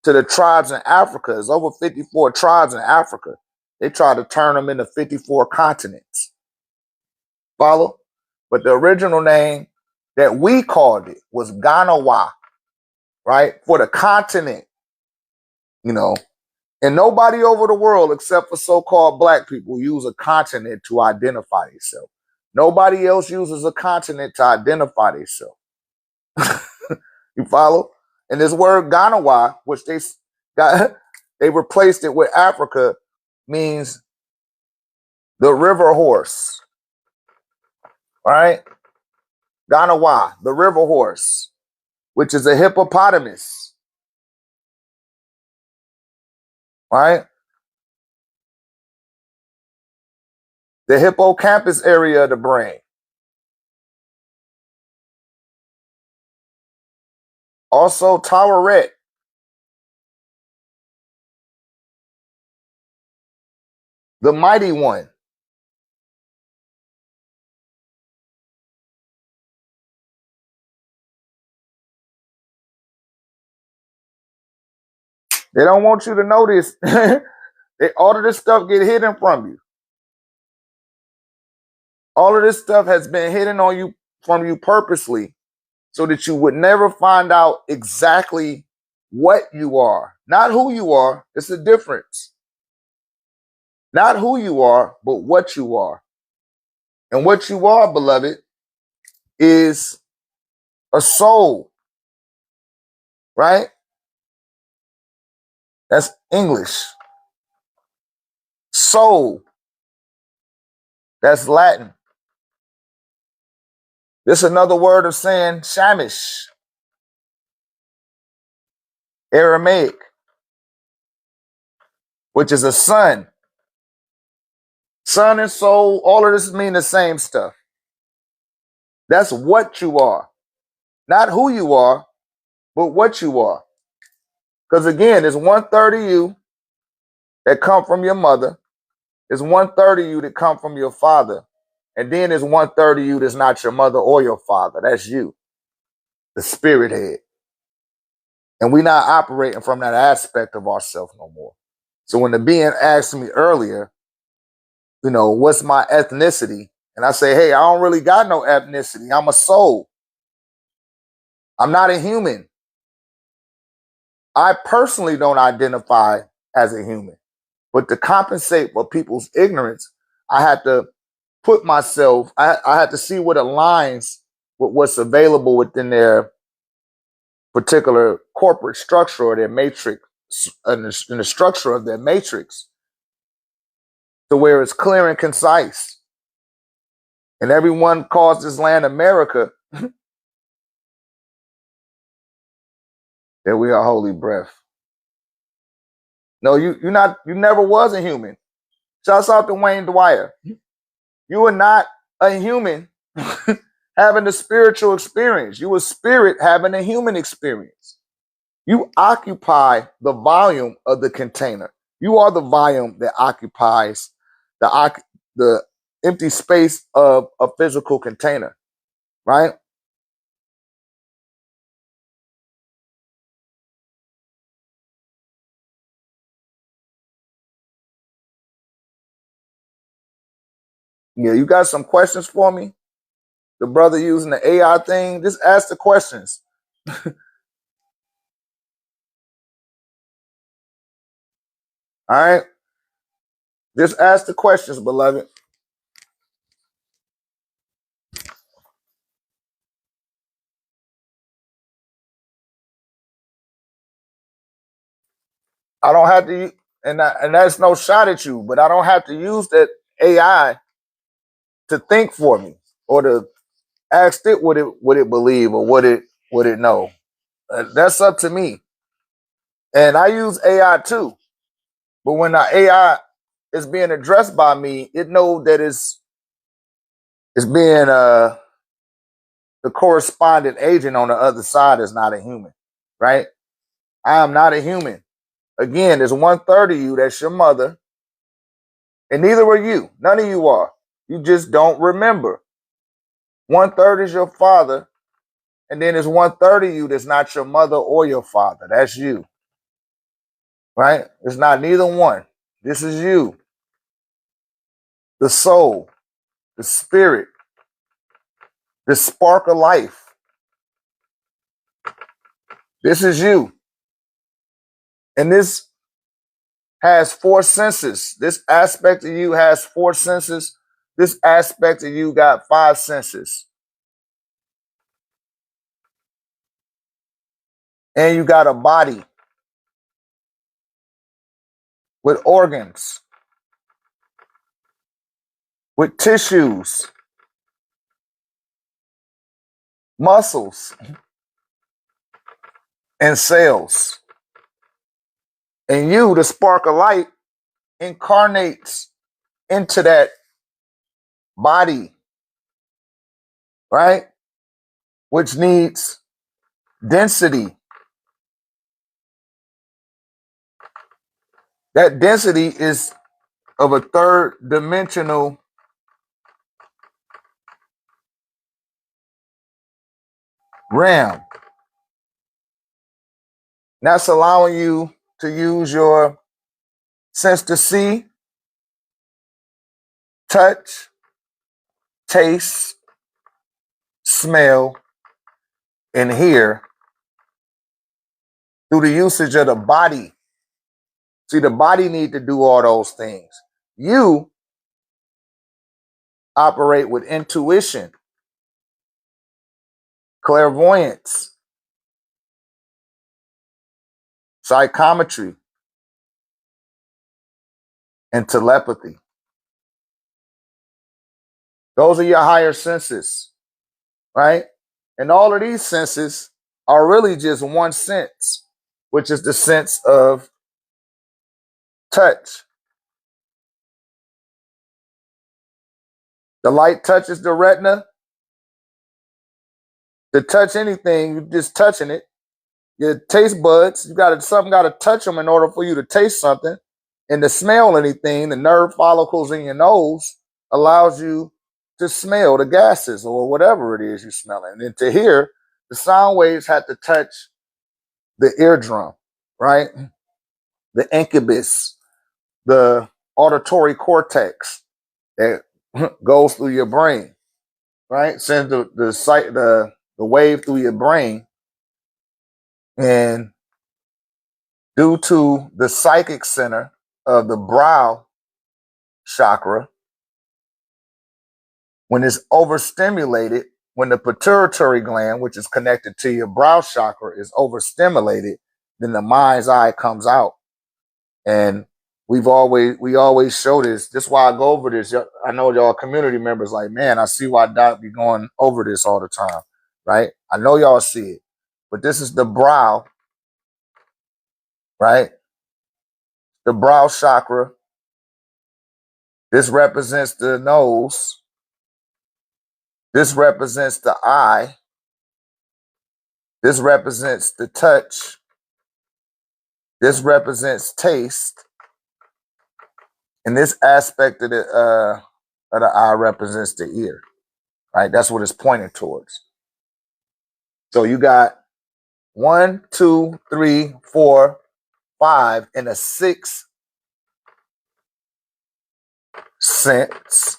to the tribes in Africa. There's over 54 tribes in Africa. They tried to turn them into 54 continents. Follow? But the original name that we called it was Ganawa, right? For the continent, you know. And nobody over the world, except for so-called black people, use a continent to identify themselves. Nobody else uses a continent to identify themselves. You follow? And this word Ganawa, which they got, they replaced it with Africa, means the river horse, right? Ganawa, the river horse, which is a hippopotamus, right? The hippocampus area of the brain. Also, Dr.RÉ, the mighty one. They don't want you to know this. All of this stuff get hidden from you. All of this stuff has been hidden on you from you purposely so that you would never find out exactly what you are. Not who you are. It's a difference. Not who you are, but what you are. And what you are, beloved, is a soul, right? That's English. Soul. That's Latin. This is another word of saying shamish, Aramaic, which is a son. Son and soul, all of this mean the same stuff. That's what you are. Not who you are, but what you are. Because again, there's 1/3 of you that come from your mother. There's 1/3 of you that come from your father. And then there's 1/3 of you that's not your mother or your father. That's you, the spirit head. And we're not operating from that aspect of ourselves no more. So when the being asked me earlier, you know, what's my ethnicity? And I say, hey, I don't really got no ethnicity. I'm a soul. I'm not a human. I personally don't identify as a human. But to compensate for people's ignorance, I had to put myself, I had to see what aligns with what's available within their particular corporate structure or their matrix, in the structure of their matrix, to where it's clear and concise. And everyone calls this land America. There we are, holy breath. No, you never was a human. Shouts out to Wayne Dwyer. You were not a human having a spiritual experience. You were spirit having a human experience. You occupy the volume of the container. You are the volume that occupies the empty space of a physical container, right? Yeah, you got some questions for me? The brother using the AI thing, just ask the questions. All right? Just ask the questions, beloved. I don't have to, and that's no shot at you, but I don't have to use that AI to think for me or to ask it what it believe or what it know. That's up to me. And I use AI too, but when the AI is being addressed by me, it know that it's being the correspondent agent on the other side is not a human, right? I am not a human. Again, there's 1/3 of you that's your mother, and neither are you. None of you are. You just don't remember. 1/3 is your father, and then there's 1/3 of you that's not your mother or your father. That's you, right? It's not neither one. This is you, the soul, the spirit, the spark of life. This is you. And this has 4 senses. This aspect of you has 4 senses. This aspect of you got 5 senses. And you got a body with organs, with tissues, muscles, and cells. And you, the spark of light, incarnates into that body, right? Which needs density. That density is of a 3rd dimensional realm. That's allowing you to use your sense to see, touch, taste, smell, and hear through the usage of the body. See, the body need to do all those things. You operate with intuition, clairvoyance, psychometry, and telepathy. Those are your higher senses, right? And all of these senses are really just one sense, which is the sense of touch. The light touches the retina. To touch anything, you're just touching it. Your taste buds, something got to touch them in order for you to taste something. And to smell anything, the nerve follicles in your nose allows you to smell the gases or whatever it is you're smelling. And then to hear, the sound waves have to touch the eardrum, right? The incubus, the auditory cortex that goes through your brain, right? Sends the wave through your brain. And due to the psychic center of the brow chakra, when it's overstimulated, when the pituitary gland, which is connected to your brow chakra, is overstimulated, then the mind's eye comes out. And we always show this. This is why I go over this. I know y'all community members like, man, I see why Doc be going over this all the time, right? I know y'all see it. But this is the brow, right? The brow chakra. This represents the nose. This represents the eye. This represents the touch. This represents taste. And this aspect of the eye represents the ear, right? That's what it's pointing towards. So you got 1, 2, 3, 4, 5, and a 6th sense.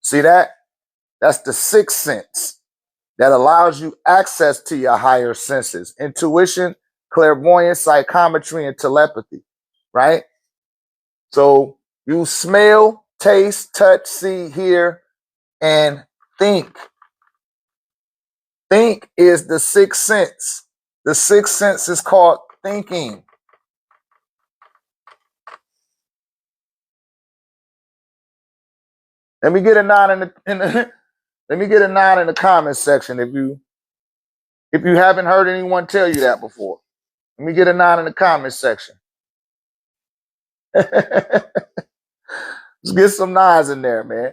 See that? That's the 6th sense that allows you access to your higher senses: intuition, clairvoyance, psychometry, and telepathy, right? So you smell, taste, touch, see, hear, and think. Think is the 6th sense. The 6th sense is called thinking. Let me get a 9 let me get a 9 in the comments section if you haven't heard anyone tell you that before. Let me get a 9 in the comments section. Let's get some 9s in there, man.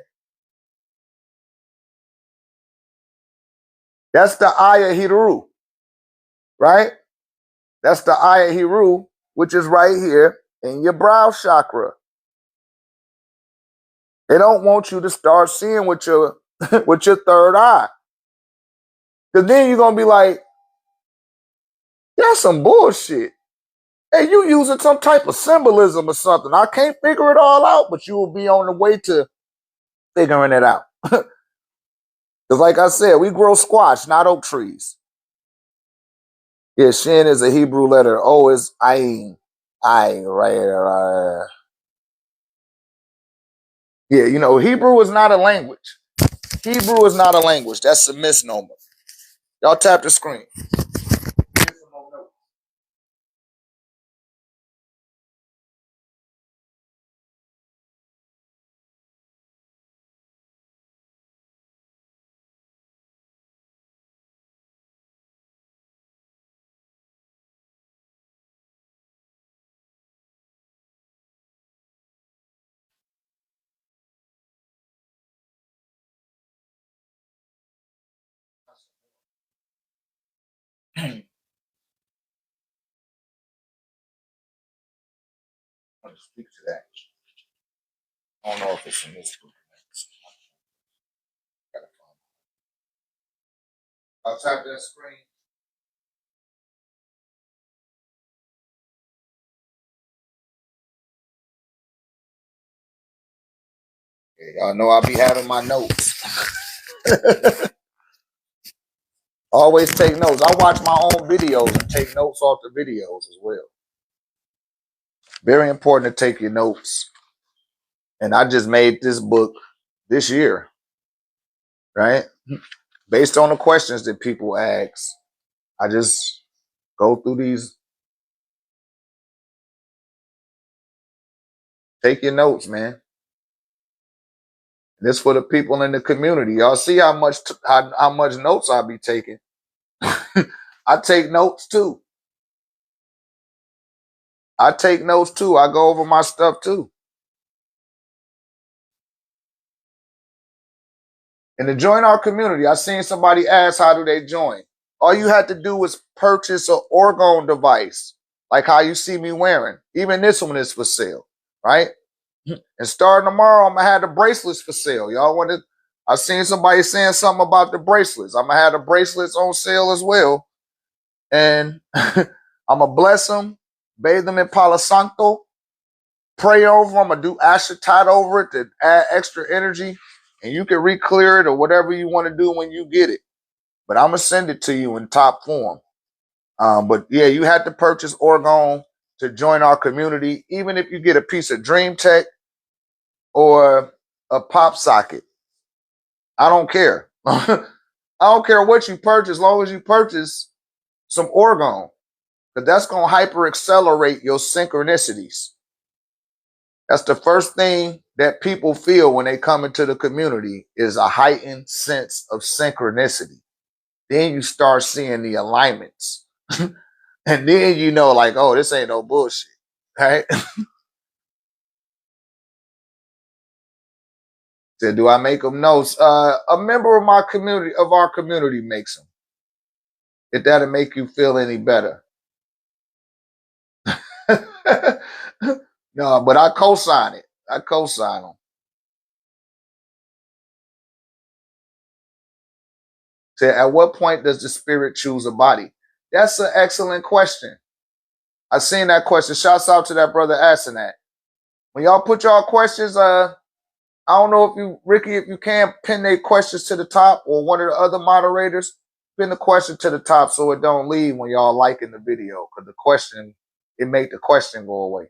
That's the Aya Hiru, right? That's the Aya Hiru, which is right here in your brow chakra. They don't want you to start seeing with your with your third eye. Because then you're going to be like, that's some bullshit. Hey, you using some type of symbolism or something. I can't figure it all out, but you will be on the way to figuring it out. Because like I said, we grow squash, not oak trees. Yeah, Shin is a Hebrew letter. O is Ayin. Ayin, right. Yeah, you know, Hebrew is not a language. Hebrew is not a language. That's a misnomer. Y'all tap the screen. I'll just speak to that. I don't know if it's in this book. I'll tap that screen. Yeah, y'all know I'll be having my notes. Always take notes. I watch my own videos and take notes off the videos as well. Very important to take your notes. And I just made this book this year, right? Based on the questions that people ask. I just go through these. Take your notes, man. This for the people in the community. Y'all see how much notes I be taking. I take notes too. I take notes too. I go over my stuff too. And to join our community, I seen somebody ask, how do they join? All you had to do was purchase an orgone device, like how you see me wearing. Even this one is for sale, right? And starting tomorrow, I'm gonna have the bracelets for sale. Y'all want to? I seen somebody saying something about the bracelets. I'm gonna have the bracelets on sale as well, and I'm gonna bless them, bathe them in Palo Santo, pray over them. I'm gonna do ashetat over it to add extra energy, and you can re-clear it or whatever you want to do when you get it. But I'm gonna send it to you in top form. But yeah, you had to purchase orgone to join our community. Even if you get a piece of Dream Tech or a pop socket, I don't care. I don't care what you purchase, as long as you purchase some orgone, because that's gonna hyper accelerate your synchronicities. That's the first thing that people feel when they come into the community is a heightened sense of synchronicity. Then you start seeing the alignments. And then you know, like, oh, this ain't no bullshit, right? So do I make them notes? A member of our community makes them. If that'll make you feel any better. No, but I co-sign it. I co-sign them. So at what point does the spirit choose a body? That's an excellent question. I seen that question. Shouts out to that brother asking that. When y'all put y'all questions, I don't know if you, Ricky, if you can pin their questions to the top, or one of the other moderators, pin the question to the top so it don't leave when y'all liking the video, because the question, it make the question go away.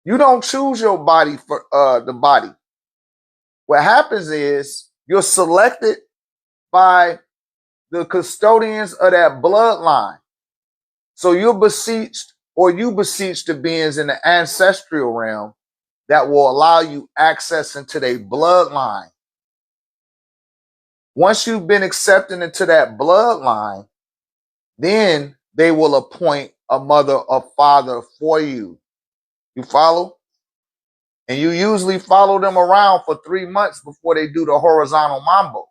You don't choose your body for the body. What happens is you're selected by the custodians of that bloodline. So you beseech the beings in the ancestral realm that will allow you access into their bloodline. Once you've been accepted into that bloodline, then they will appoint a mother or father for you. You follow? And you usually follow them around for 3 months before they do the horizontal mambo.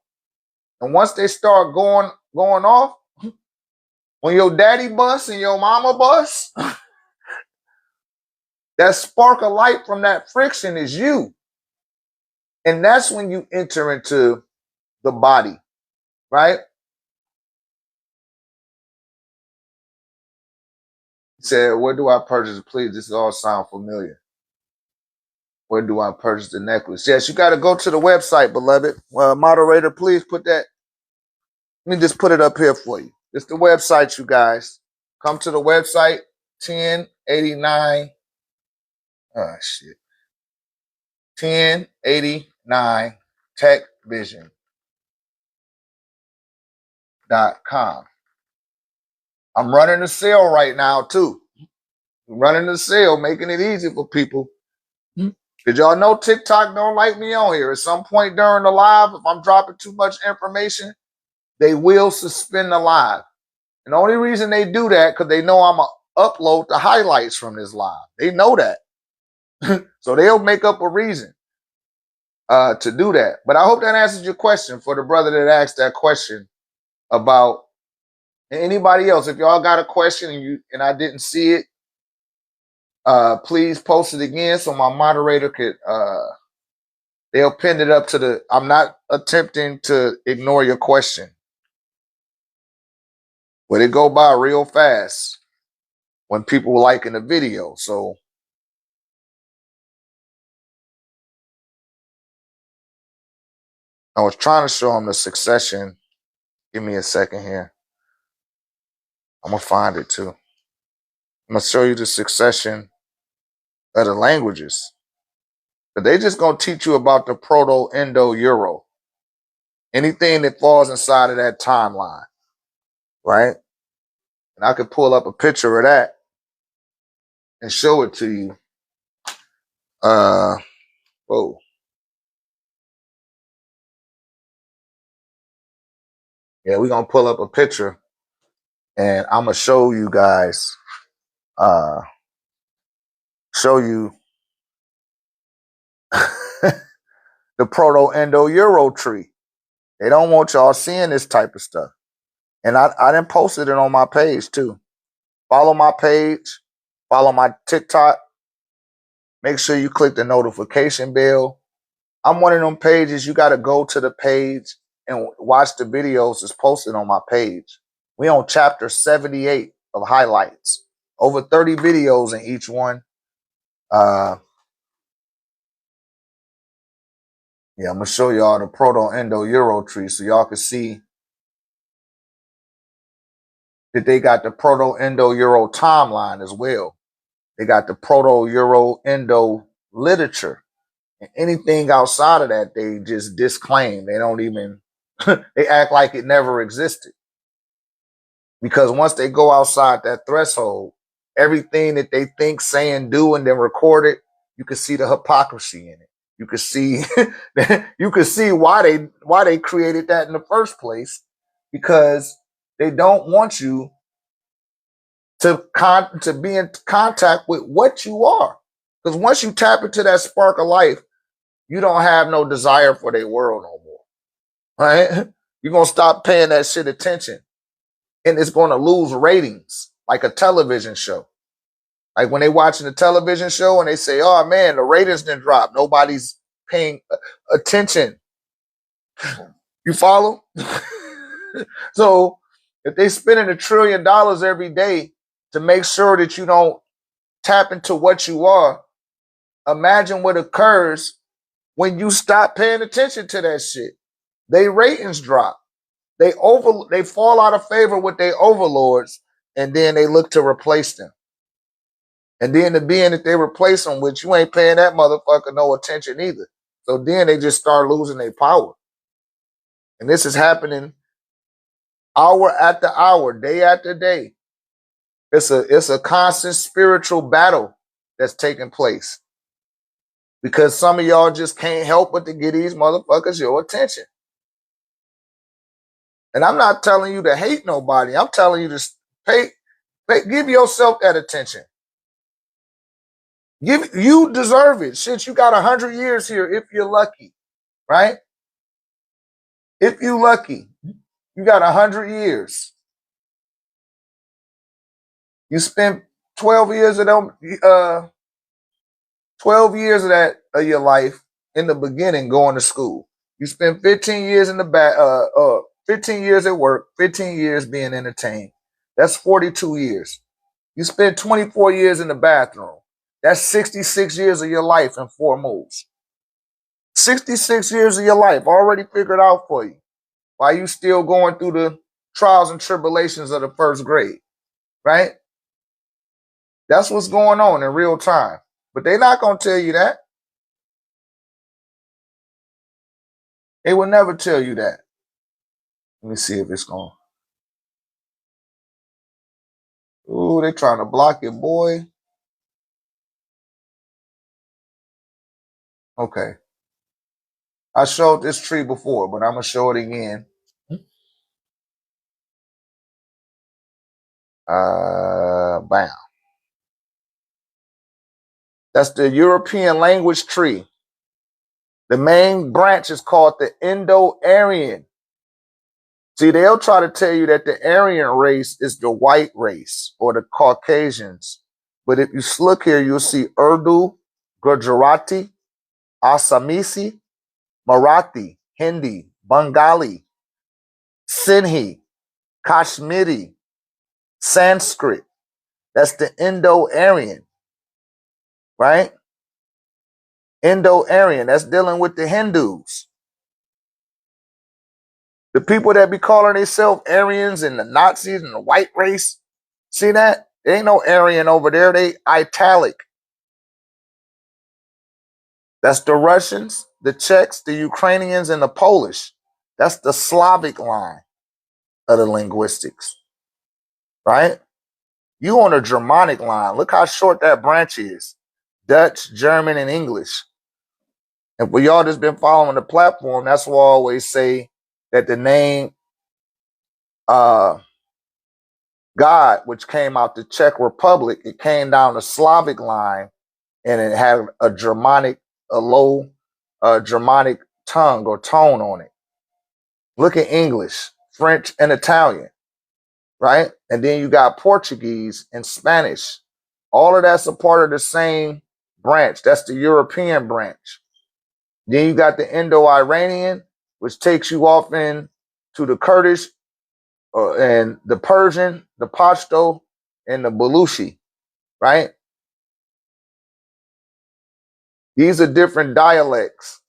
And once they start going off, when your daddy bust and your mama bust, that spark of light from that friction is you. And that's when you enter into the body, right? He said, where do I purchase? Please, this all sound familiar. Where do I purchase the necklace? Yes, you got to go to the website, beloved. Well, moderator, please put that. Let me just put it up here for you. It's the website, you guys. Come to the website, 1089. Oh, shit. 1089 techvision.com. I'm running a sale right now, too. I'm running a sale, making it easy for people. Did y'all know TikTok don't like me on here? At some point during the live, if I'm dropping too much information, they will suspend the live. And the only reason they do that, because they know I'm going to upload the highlights from this live. They know that. So they'll make up a reason to do that. But I hope that answers your question for the brother that asked that question about anybody else. If y'all got a question and I didn't see it, please post it again so my moderator could, they'll pin it up to the, I'm not attempting to ignore your question, but it go by real fast when people liking the video. So I was trying to show them the succession. Give me a second here. I'm going to find it too. I'm going to show you the succession of the languages. But they just going to teach you about the Proto-Indo-Euro. Anything that falls inside of that timeline, right? And I could pull up a picture of that and show it to you. Whoa. Yeah, we're going to pull up a picture and I'm going to show you guys, show you the Proto-Indo-Euro tree. They don't want y'all seeing this type of stuff. And I done posted it on my page too. Follow my page, follow my TikTok. Make sure you click the notification bell. I'm one of them pages, you got to go to the page and watch the videos that's posted on my page. We on chapter 78 of highlights. Over 30 videos in each one. Yeah, I'm going to show y'all the Proto-Indo-Euro tree so y'all can see that they got the Proto-Indo-Euro timeline as well. They got the Proto-Euro-Indo literature. And anything outside of that, they just disclaim. They don't even, they act like it never existed. Because once they go outside that threshold, everything that they think, say, and do, and then record it, you can see the hypocrisy in it. You can see, you can see why they created that in the first place, because they don't want you to be in contact with what you are. Because once you tap into that spark of life, you don't have no desire for their world no more, right? You're going to stop paying that shit attention. And it's going to lose ratings like a television show. Like when they watching a television show and they say, oh man, the ratings didn't drop. Nobody's paying attention. You follow? So if they spending $1 trillion every day to make sure that you don't tap into what you are, imagine what occurs when you stop paying attention to that shit. They ratings drop. They fall out of favor with their overlords, and then they look to replace them. And then the being that they replace them with, you ain't paying that motherfucker no attention either. So then they just start losing their power. And this is happening hour after hour, day after day. It's a constant spiritual battle that's taking place. because some of y'all just can't help but to get these motherfuckers your attention. And I'm not telling you to hate nobody. I'm telling you to give yourself that attention. You deserve it. Shit, you got 100 years here if you're lucky, right? If you lucky, you got 100 years. You spent 12 years of them, 12 years of your life in the beginning going to school. You spent 15 years in the back, 15 years at work, 15 years being entertained. That's 42 years. You spent 24 years in the bathroom. That's 66 years of your life in 4 moves. 66 years of your life already figured out for you while you still going through the trials and tribulations of the first grade, right? That's what's going on in real time. But they're not going to tell you that. They will never tell you that. Let me see if it's going. Ooh, they're trying to block it, boy. Okay. I showed this tree before, but I'm going to show it again. Bam. That's the European language tree. The main branch is called the Indo-Aryan. See, they'll try to tell you that the Aryan race is the white race or the Caucasians. But if you look here, you'll see Urdu, Gujarati, Assamese, Marathi, Hindi, Bengali, Sindhi, Kashmiri, Sanskrit. That's the Indo-Aryan, right? Indo-Aryan, that's dealing with the Hindus. The people that be calling themselves Aryans and the Nazis and the white race, see that? There ain't no Aryan over there. They italic. That's the Russians, the Czechs, the Ukrainians, and the Polish. That's the Slavic line of the linguistics, right? You on a Germanic line. Look how short that branch is. Dutch, German, and English. And for y'all that's been following the platform, that's why I always say that the name God, which came out the Czech Republic, it came down the Slavic line and it had a Germanic, a low Germanic tongue or tone on it. Look at English, French, and Italian, right? And then you got Portuguese and Spanish. All of that's a part of the same branch. That's the European branch. Then you got the Indo-Iranian, which takes you off in to the Kurdish and the Persian, the Pashto, and the Baluchi, right? These are different dialects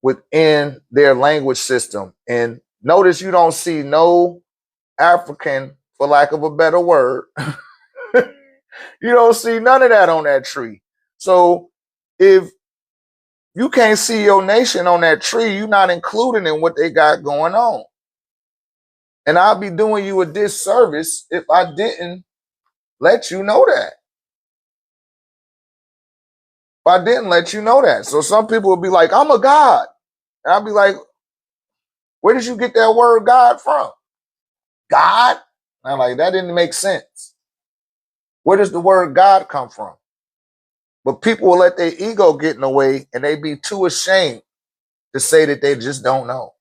within their language system. And notice you don't see no African, for lack of a better word. You don't see none of that on that tree. So if you can't see your nation on that tree, you're not included in what they got going on. And I'll be doing you a disservice if I didn't let you know that. If I didn't let you know that. So some people will be like, I'm a God. And I'll be like, where did you get that word God from? God? And I'm like, that didn't make sense. Where does the word God come from? But people will let their ego get in the way and they be too ashamed to say that they just don't know.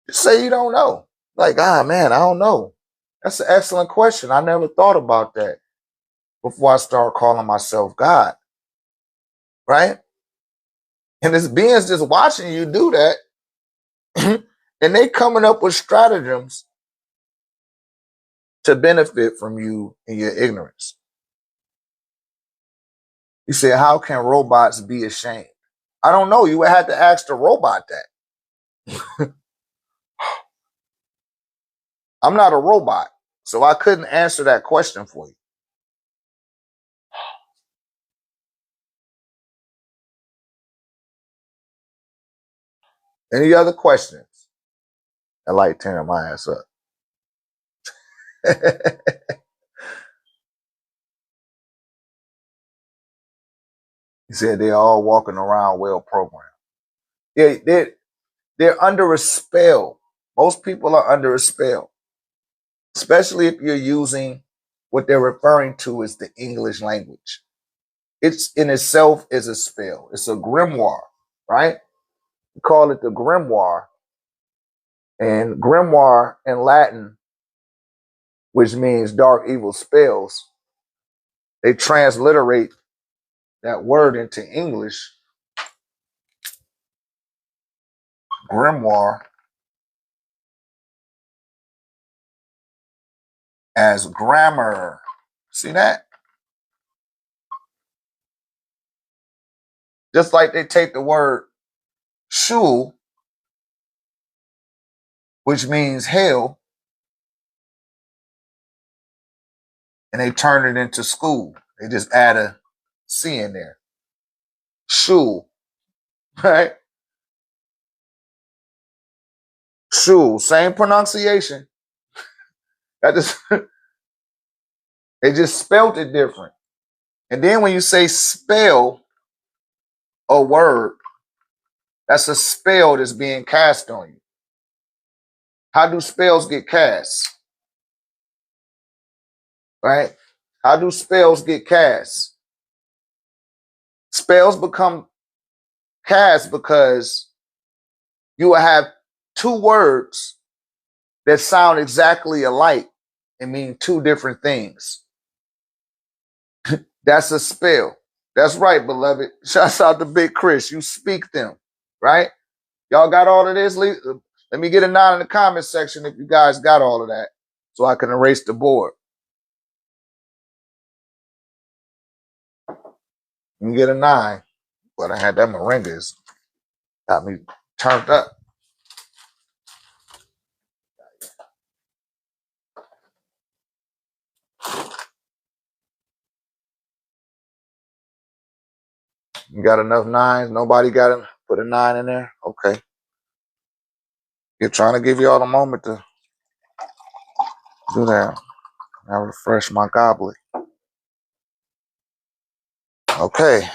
Just say you don't know. Like, man, I don't know. That's an excellent question. I never thought about that before I start calling myself God. Right? And this beings just watching you do that. And they coming up with stratagems to benefit from you in your ignorance. You say, how can robots be ashamed? I don't know. You would have to ask the robot that. I'm not a robot, so I couldn't answer that question for you. Any other questions? I like tearing my ass up. He said they're all walking around well programmed. They're under a spell. Most people are under a spell, especially if you're using what they're referring to as the English language. It's in itself is a spell. It's a grimoire, right? We call it the grimoire. And grimoire in Latin, which means dark evil spells, they transliterate that word into English, grimoire, as grammar. See that? Just like they take the word shul, which means hell, and they turn it into school. They just add a C in there. Shul, right? Shul, same pronunciation. That just they just spelled it different. And then when you say spell a word, that's a spell that's being cast on you. How do spells get cast? Right? How do spells get cast? Spells become cast because you will have two words that sound exactly alike and mean two different things. That's a spell. That's right, beloved. Shouts out to Big Chris. You speak them, right? Y'all got all of this? Let me get a 9 in the comment section if you guys got all of that so I can erase the board. You get a 9. But I had that moringas. Got me turned up. You got enough 9s? Nobody got to put a 9 in there? Okay. You're trying to give you all a moment to do that. I refresh my goblet. Okay.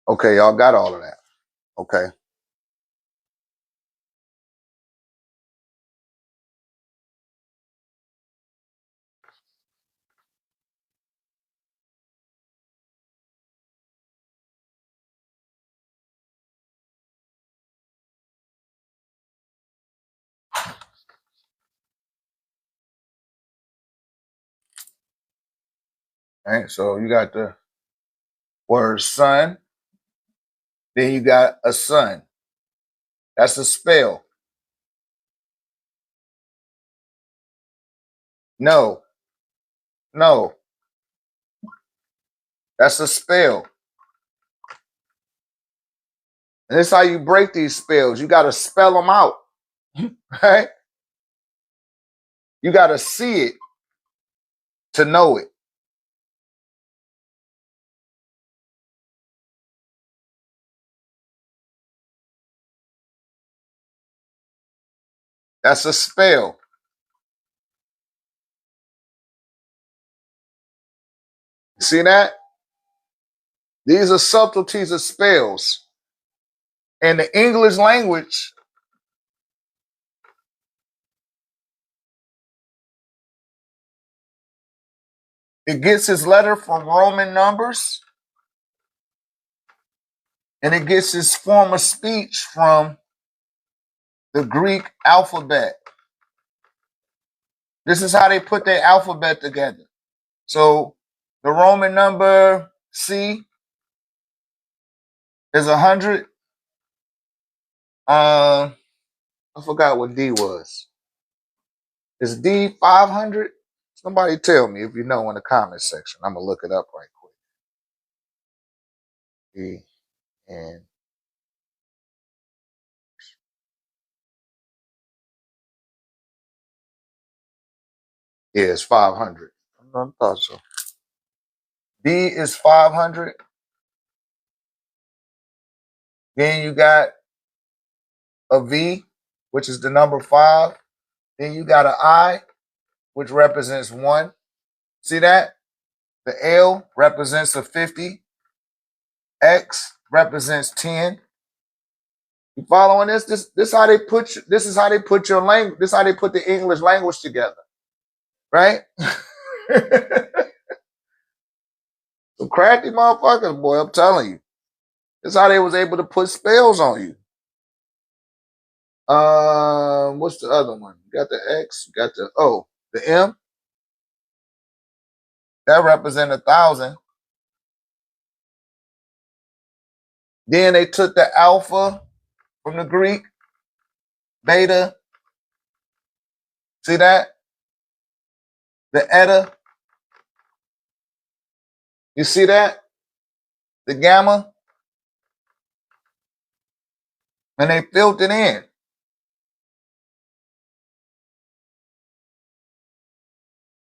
Okay, y'all got all of that. Okay. All right, so you got the word sun. Then you got a sun. That's a spell. No. No. That's a spell. And this is how you break these spells. You got to spell them out. Right? You got to see it to know it. That's a spell. See that? These are subtleties of spells. In the English language, it gets its letter from Roman numbers, and it gets its form of speech from the Greek alphabet. This is how they put their alphabet together. So the Roman number C is 100. I forgot what D was. Is D 500? Somebody tell me if you know in the comment section. I'm gonna look it up right quick. D and yeah, it's 500. I thought so. D is 500. Then you got a V. which is the number 5. Then you got an I, which represents 1. See that? The L represents a 50. X represents 10. You following this? This how they put you, this is how they put your language. This is how they put the English language together, right? Some crafty motherfuckers, boy. I'm telling you. This is how they was able to put spells on you. What's the other one? You got the X. You got the O. The M. That represents 1,000. Then they took the alpha from the Greek, beta. See that? The eta. You see that? The gamma. And they filled it in.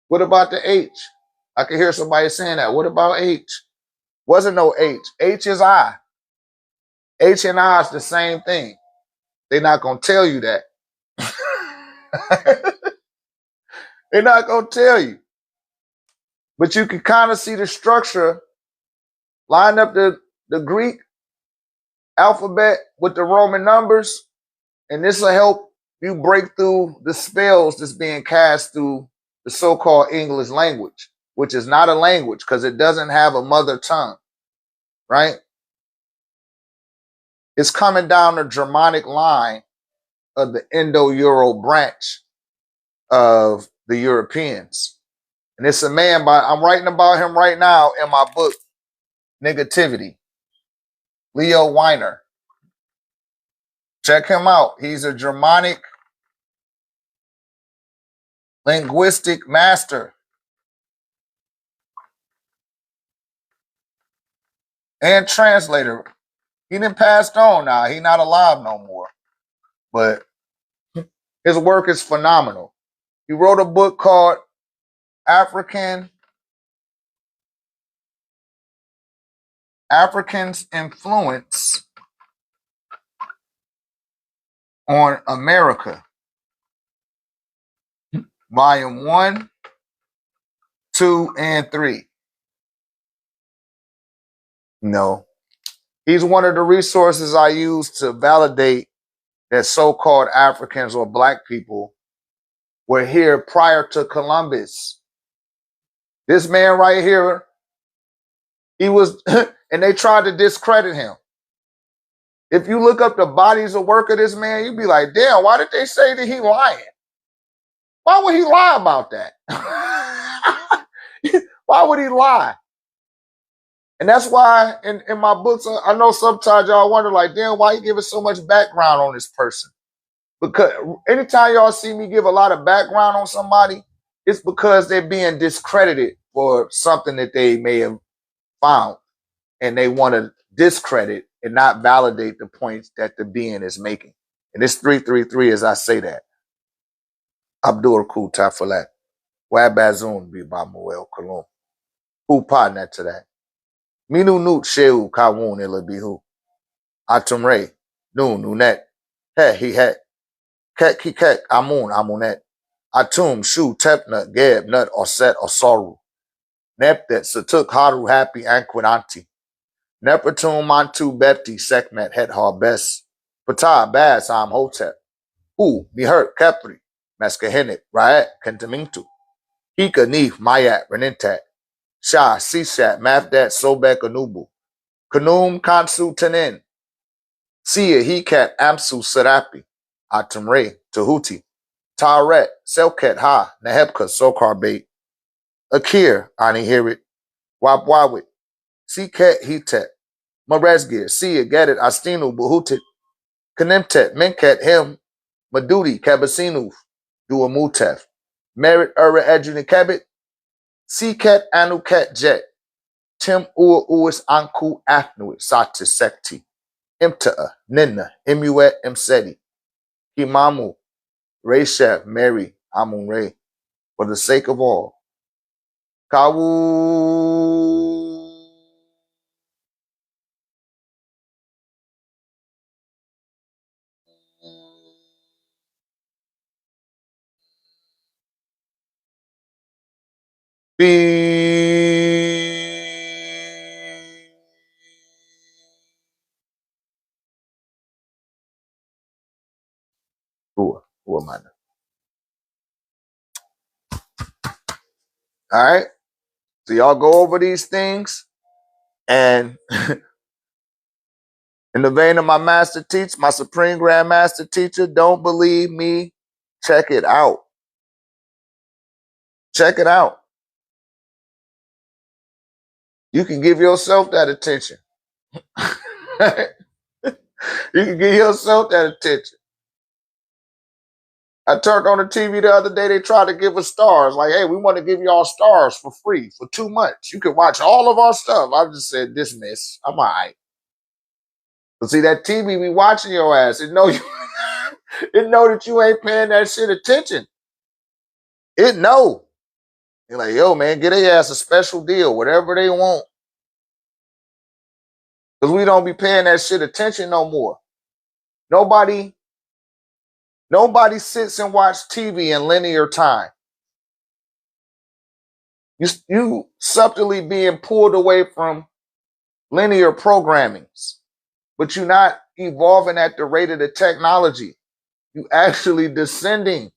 What about the H? I can hear somebody saying that. What about H? Wasn't no H. H is I. H and I is the same thing. They're not going to tell you that. They're not going to tell you. But you can kind of see the structure, line up the Greek alphabet with the Roman numbers, and this will help you break through the spells that's being cast through the so-called English language, which is not a language because it doesn't have a mother tongue, right? It's coming down the Germanic line of the Indo-Euro branch of the Europeans. And it's a man I'm writing about him right now in my book, Negativity. Leo Weiner. Check him out. He's a Germanic linguistic master and translator. He done passed on now. He not alive no more. But his work is phenomenal. He wrote a book called Africans' Influence on America. Volume 1, 2, and 3. No. He's one of the resources I use to validate that so-called Africans or black people were here prior to Columbus. This man right here, he was, and they tried to discredit him. If you look up the bodies of work of this man, you'd be like, damn, why did they say that he lying? Why would he lie about that? Why would he lie? And that's why in my books, I know sometimes y'all wonder, like, damn, why you giving so much background on this person? Because anytime y'all see me give a lot of background on somebody, it's because they're being discredited for something that they may have found. And they want to discredit and not validate the points that the being is making. And it's 333 as I say that. Abdul Ku Tafalat. Wabazun be ba Moel Kolom. Who partner to that? Minu Nut Sheu Kawun Ilabihu. Atumre. Nun Nunet. He het. Kek ki kek Amun Amunet. Atum Shu Tepnut Geb Nut or Set or Soru. Neptet Satuk Haru Happy Anquinanti. Nepatum Mantu Bepti Sekmet Het Harbes. Pata Bas Am Hotep. Who be hurt Kepri. Meskahenit Raet Kentamintu. Hika Neef Mayat Renintat. Shah Sishat Mafdat Sobek Anubu. Kanum Kansu Tanin. Sia Hikat Amsu Sarapi. Atumre Tahuti. Taret Selket Ha Nehebka Sokar Bait. Akir Ani Hirit. Wabwawit. Siket Hitet. Marezgir. Sia Gadet Astinu Buhutit. Kanemtet Menket Him. Madudi Kabasinu. Duamutef. Merit Ura Edjunikabit. Siket Anuket Jet. Tim Uis Anku Afnuit Sati Sekti. Imta'a Nina Imuet Imseti. Himamu Reshev Mary Amun Ray. For the sake of all. Kawu. Who am I now? All right. So y'all go over these things, and in the vein of my master teacher, my supreme grand master teacher, don't believe me, check it out. Check it out. You can give yourself that attention. You can give yourself that attention. I turned on the TV the other day. They tried to give us stars. Like, hey, we want to give y'all stars for free for 2 months. You can watch all of our stuff. I just said, dismiss. I'm all right. But see, that TV be watching your ass. It know you. It know that you ain't paying that shit attention. It know. You're like, yo, man, get their ass a special deal, whatever they want. Because we don't be paying that shit attention no more. Nobody sits and watch TV in linear time. You subtly being pulled away from linear programmings, but you're not evolving at the rate of the technology. You actually descending.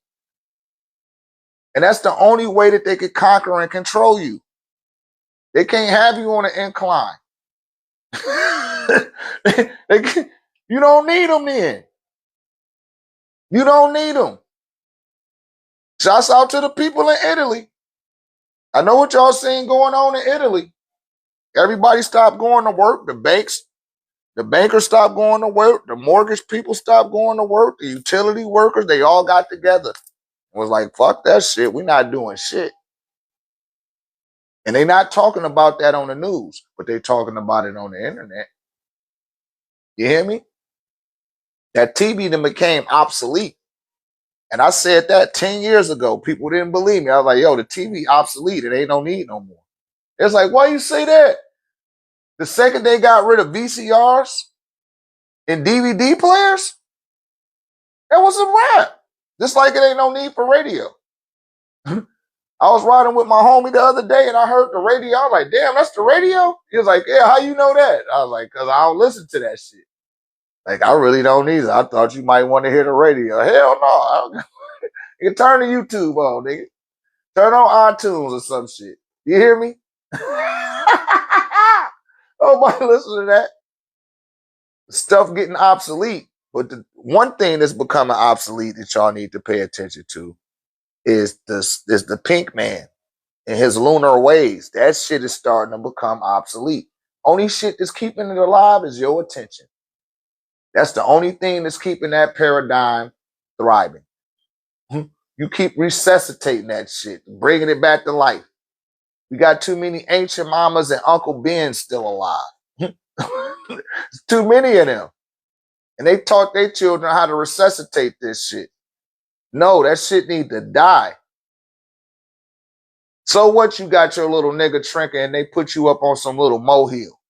And that's the only way that they could conquer and control you. They can't have you on an incline. You don't need them then. You don't need them. Shouts out to the people in Italy. I know what y'all seeing going on in Italy. Everybody stopped going to work. The bankers stopped going to work. The mortgage people stopped going to work. The utility workers, they all got together. It was like, fuck that shit. We're not doing shit. And they're not talking about that on the news, but they're talking about it on the internet. You hear me? That TV then became obsolete. And I said that 10 years ago. People didn't believe me. I was like, yo, the TV obsolete. It ain't no need no more. It's like, why you say that? The second they got rid of VCRs and DVD players, that was a wrap. Just like it ain't no need for radio. I was riding with my homie the other day and I heard the radio. I was like, damn, that's the radio? He was like, yeah, how you know that? I was like, because I don't listen to that shit. Like, I really don't either. I thought you might want to hear the radio. Hell no. You can turn the YouTube on, nigga. Turn on iTunes or some shit. You hear me? Nobody listen to that. Stuff getting obsolete. But the one thing that's becoming obsolete that y'all need to pay attention to is the pink man and his lunar ways. That shit is starting to become obsolete. Only shit that's keeping it alive is your attention. That's the only thing that's keeping that paradigm thriving. You keep resuscitating that shit, bringing it back to life. We got too many ancient mamas and Uncle Ben's still alive. Too many of them. And they taught their children how to resuscitate this shit. No, that shit need to die. So what, you got your little nigga trinket and they put you up on some little molehill.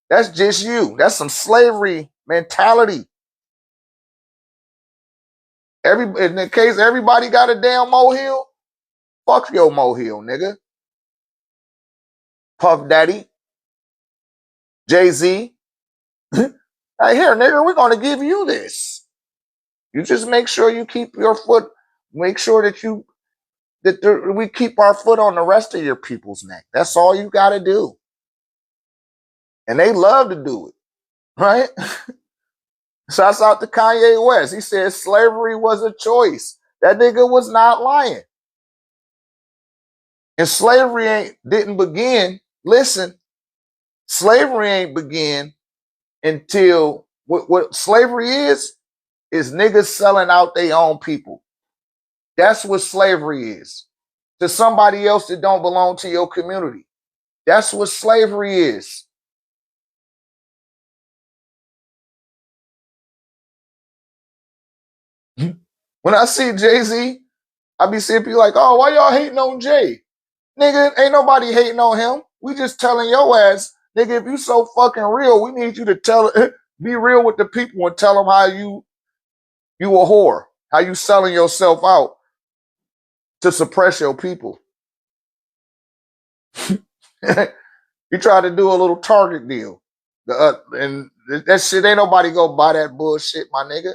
That's just you. That's some slavery mentality. In the case everybody got a damn molehill, fuck your molehill, nigga. Puff Daddy, Jay-Z. Hey, here, nigga, we're going to give you this. You just make sure you keep your foot, make sure that we keep our foot on the rest of your people's neck. That's all you got to do. And they love to do it, right? Shouts out to Kanye West. He said slavery was a choice. That nigga was not lying. And slavery didn't begin. Listen, slavery ain't begin until what slavery is niggas selling out their own people. That's what slavery is. To somebody else that don't belong to your community. That's what slavery is. When I see Jay-Z, I be seeing people like, oh, why y'all hating on Jay? Nigga, ain't nobody hating on him. We just telling your ass, nigga, if you so fucking real, we need you to be real with the people and tell them how you a whore, how you selling yourself out to suppress your people. You tried to do a little Target deal. And that shit, ain't nobody go buy that bullshit, my nigga.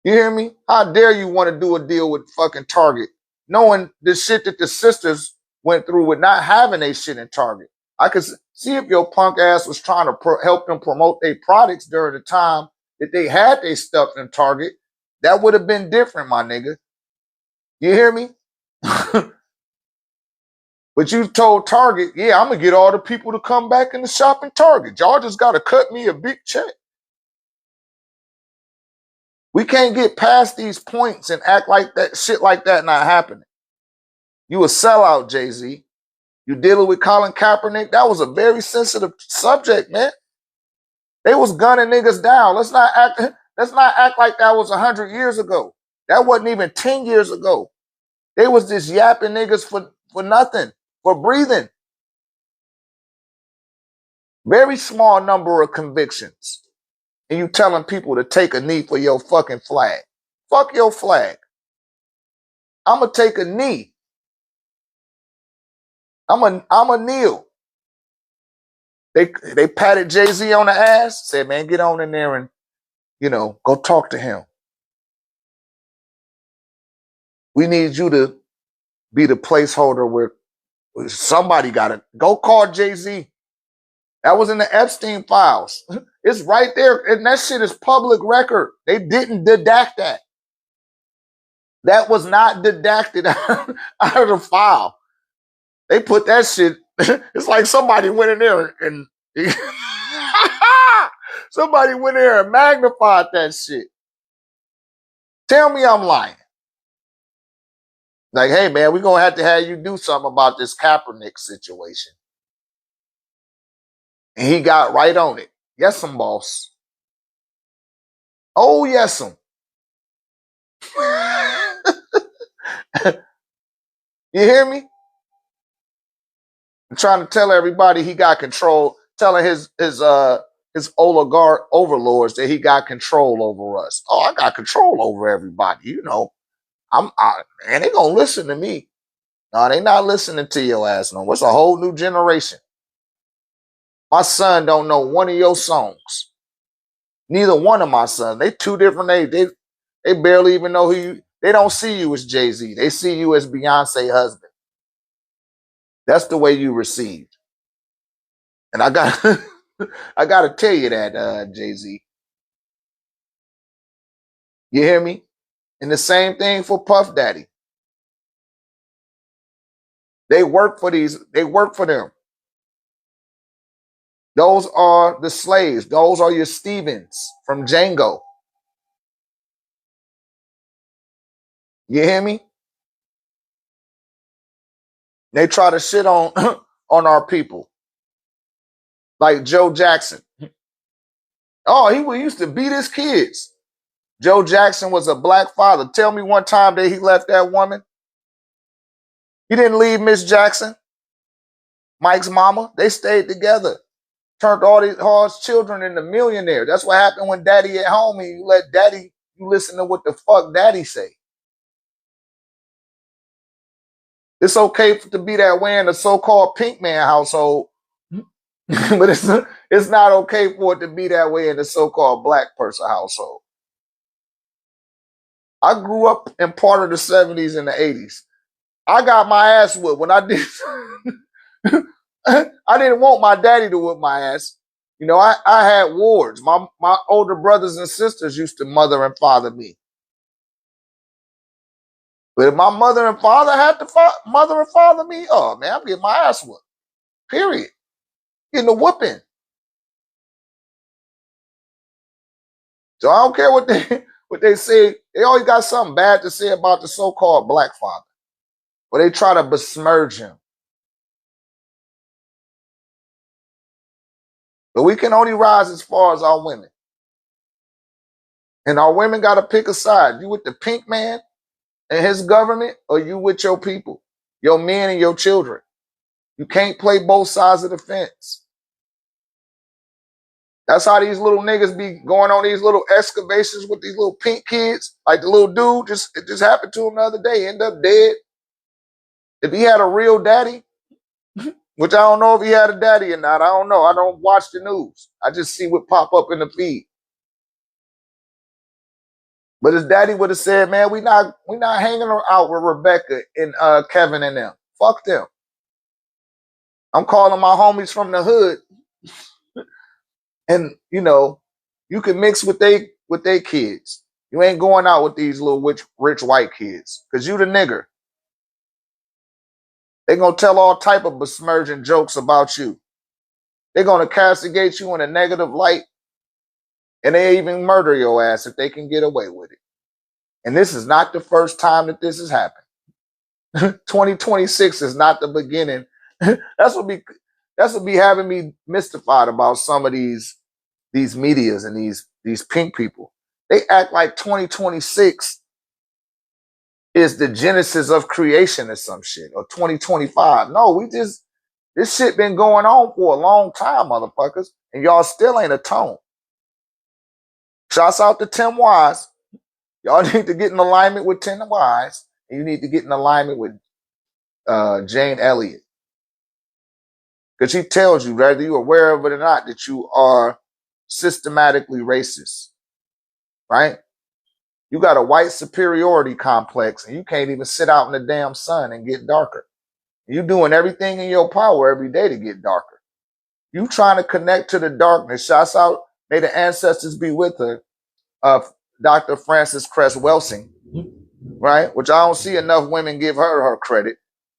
You hear me? How dare you want to do a deal with fucking Target, knowing the shit that the sisters went through with not having a shit in Target. I could see if your punk ass was trying to help them promote their products during the time that they had their stuff in Target. That would have been different, my nigga. You hear me? But you told Target, yeah, I'm going to get all the people to come back in the shop in Target. Y'all just got to cut me a big check. We can't get past these points and act like that shit like that not happening. You a sellout, Jay-Z. You dealing with Colin Kaepernick. That was a very sensitive subject, man. They was gunning niggas down. Let's not act like that was 100 years ago. That wasn't even 10 years ago. They was just yapping niggas for nothing, for breathing. Very small number of convictions. And you telling people to take a knee for your fucking flag. Fuck your flag. I'ma take a knee. I'ma kneel. They patted Jay-Z on the ass, said, man, get on in there and, go talk to him. We need you to be the placeholder where somebody got to go call Jay-Z. That was in the Epstein files. It's right there. And that shit is public record. They didn't dedact that. That was not dedacted out of the file. They put that shit. It's like somebody went in there and somebody went in there and magnified that shit. Tell me I'm lying. Like, hey, man, we're going to have you do something about this Kaepernick situation. And he got right on it. Yes, boss. Oh, yes, You hear me? I'm trying to tell everybody he got control, telling his oligarch overlords that he got control over us. Oh, I got control over everybody. Man, they gonna listen to me. No, they not listening to your ass no. It's a whole new generation. My son don't know one of your songs. Neither one of my sons. They two different ages. They barely even know who you. They don't see you as Jay-Z. They see you as Beyonce husband. That's the way you received. And I got to tell you that, Jay-Z. You hear me? And the same thing for Puff Daddy. They work for them. Those are the slaves. Those are your Stevens from Django. You hear me? They try to shit on on our people. Like Joe Jackson. Oh, he used to beat his kids. Joe Jackson was a black father. Tell me one time that he left that woman. He didn't leave Miss Jackson, Mike's mama. They stayed together. Turned all his children into millionaires. That's what happened when daddy at home and you listen to what the fuck daddy say. It's okay to be that way in the so-called pink man household, but it's not okay for it to be that way in the so-called black person household. I grew up in part of the 70s and the 80s. I got my ass whipped when I did. I didn't want my daddy to whip my ass. I had wards. My older brothers and sisters used to mother and father me. But if my mother and father had to mother and father me, oh man, I'm getting my ass whipped. Period. Getting a whooping. So I don't care what they say. They always got something bad to say about the so-called black father. But they try to besmirch him. But we can only rise as far as our women. And our women got to pick a side. You with the pink man and his government, or you with your people, your men and your children. You can't play both sides of the fence. That's how these little niggas be going on these little excavations with these little pink kids. Like the little dude, it just happened to him the other day, end up dead. If he had a real daddy, which I don't know if he had a daddy or not. I don't know. I don't watch the news. I just see what pop up in the feed. But his daddy would have said, man, we not hanging out with Rebecca and Kevin and them. Fuck them. I'm calling my homies from the hood. And, you know, you can mix with they kids. You ain't going out with these little rich white kids. Because you the nigger. They going to tell all type of besmirching jokes about you. They're going to castigate you in a negative light. And they even murder your ass if they can get away with it. And this is not the first time that this has happened. 2026 is not the beginning. That's what be having me mystified about some of these medias and these pink people. They act like 2026 is the genesis of creation or some shit, or 2025. No, this shit been going on for a long time, motherfuckers, and y'all still ain't atoned. Shouts out to Tim Wise. Y'all need to get in alignment with Tim Wise, and you need to get in alignment with Jane Elliott. Because she tells you, whether you're aware of it or not, that you are systematically racist, right? You got a white superiority complex, and you can't even sit out in the damn sun and get darker. You're doing everything in your power every day to get darker. You trying to connect to the darkness. Shouts out, may the ancestors be with her, Dr. Frances Cress Welsing, right? Which I don't see enough women give her credit,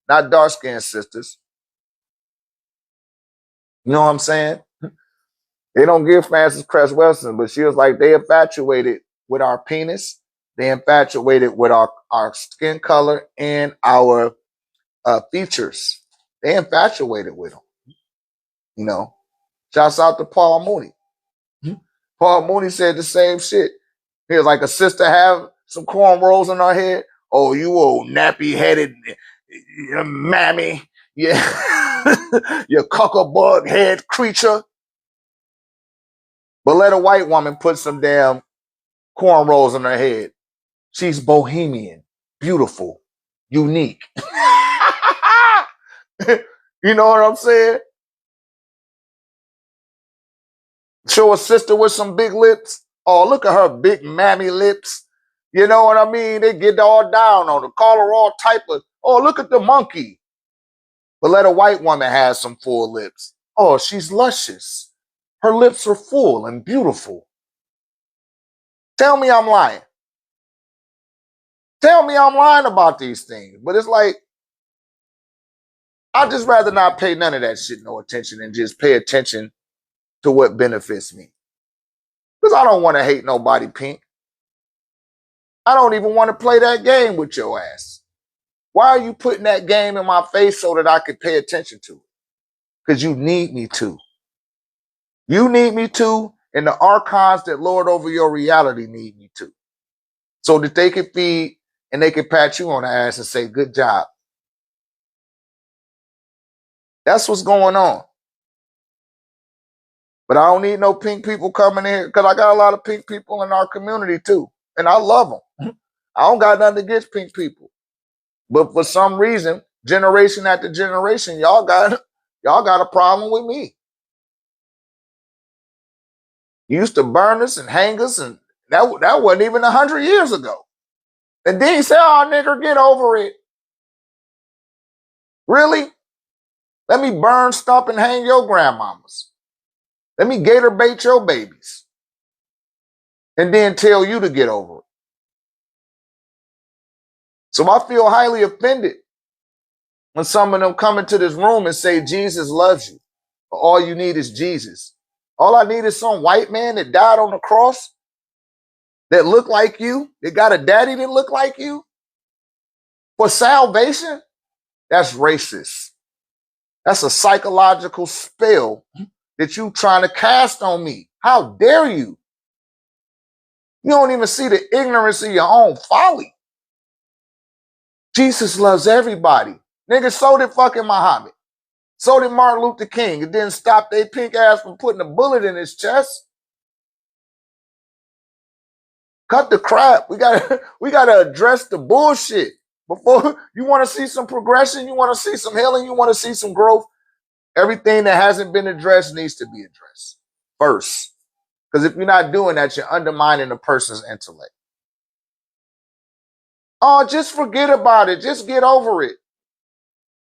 not dark-skinned sisters. You know what I'm saying? They don't give Frances Cress Welsing, but she was like, they infatuated with our penis. They infatuated with our skin color and our features. They infatuated with them. You know, shouts out to Paul Mooney. Paul Mooney said the same shit. He was like, a sister have some cornrows in her head. Oh, you old nappy-headed mammy. Yeah. You cuckabug head creature. But let a white woman put some damn cornrows in her head. She's bohemian, beautiful, unique. You know what I'm saying? Show a sister with some big lips. Oh, look at her big mammy lips. You know what I mean? They get all down on her, call her all type of, oh, look at the monkey. But let a white woman have some full lips. Oh, she's luscious. Her lips are full and beautiful. Tell me I'm lying. Tell me I'm lying about these things. But it's like, I'd just rather not pay none of that shit no attention and just pay attention to what benefits me. Because I don't want to hate nobody, Pink. I don't even want to play that game with your ass. Why are you putting that game in my face so that I could pay attention to it? Because you need me to. You need me to, and the archons that lord over your reality need me to. So that they can feed and they can pat you on the ass and say, good job. That's what's going on. But I don't need no pink people coming in here, because I got a lot of pink people in our community too. And I love them. I don't got nothing against pink people. But for some reason, generation after generation, y'all got a problem with me. You used to burn us and hang us, and that wasn't even 100 years ago. And then you say, oh, nigger, get over it. Really? Let me burn, stump, and hang your grandmamas. Let me gator bait your babies. And then tell you to get over it. So I feel highly offended when some of them come into this room and say Jesus loves you. All you need is Jesus. All I need is some white man that died on the cross that looked like you, that got a daddy that looked like you for salvation. That's racist. That's a psychological spell that you trying to cast on me. How dare you? You don't even see the ignorance of your own folly. Jesus loves everybody. Nigga, so did fucking Muhammad. So did Martin Luther King. It didn't stop their pink ass from putting a bullet in his chest. Cut the crap. We gotta address the bullshit. Before you want to see some progression, you want to see some healing, you want to see some growth. Everything that hasn't been addressed needs to be addressed first. Because if you're not doing that, you're undermining a person's intellect. Oh, just forget about it. Just get over it.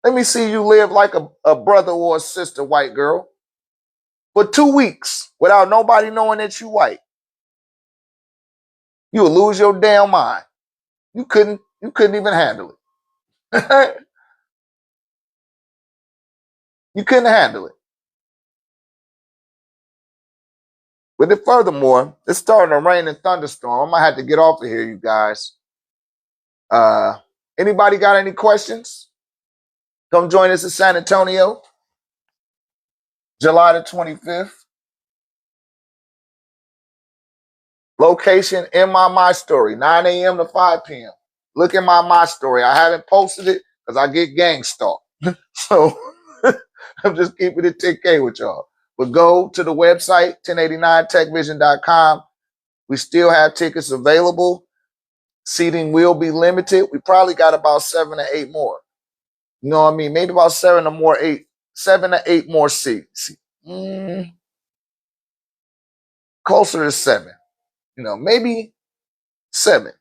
Let me see you live like a brother or a sister, white girl, for 2 weeks without nobody knowing that you white. You'll lose your damn mind. You couldn't even handle it. You couldn't handle it. But then furthermore, it's starting to rain and thunderstorm. I might have to get off of here, you guys. Anybody got any questions? Come join us in San Antonio, July the 25th. Location in my story, 9 a.m. to 5 p.m. Look in my story. I haven't posted it because I get gang stalked. So I'm just keeping it 10K with y'all. But go to the website, 1089techvision.com. We still have tickets available. Seating will be limited. We probably got about 7 or 8 more. You know what I mean? Maybe about 7 to 8 more seats. Closer to 7. You know, maybe 7.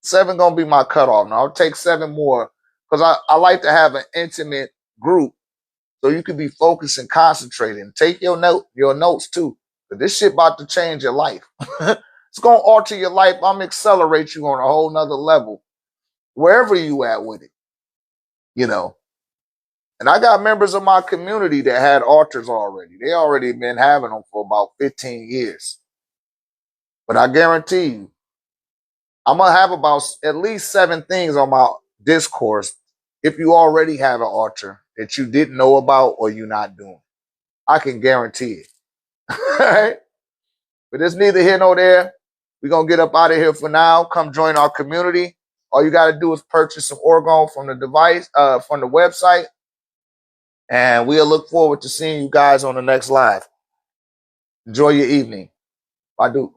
7 gonna be my cutoff. Now I'll take 7 more because I like to have an intimate group so you can be focused and concentrating. Take your notes too. But this shit about to change your life. It's gonna alter your life. I'm gonna accelerate you on a whole nother level, wherever you at with it. You know. And I got members of my community that had altars already. They already been having them for about 15 years. But I guarantee you, I'm going to have about at least 7 things on my discourse if you already have an altar that you didn't know about or you're not doing. I can guarantee it. All right? But it's neither here nor there. We're going to get up out of here for now. Come join our community. All you got to do is purchase some Orgon from the device, from the website. And we'll look forward to seeing you guys on the next live. Enjoy your evening. Bye, dude.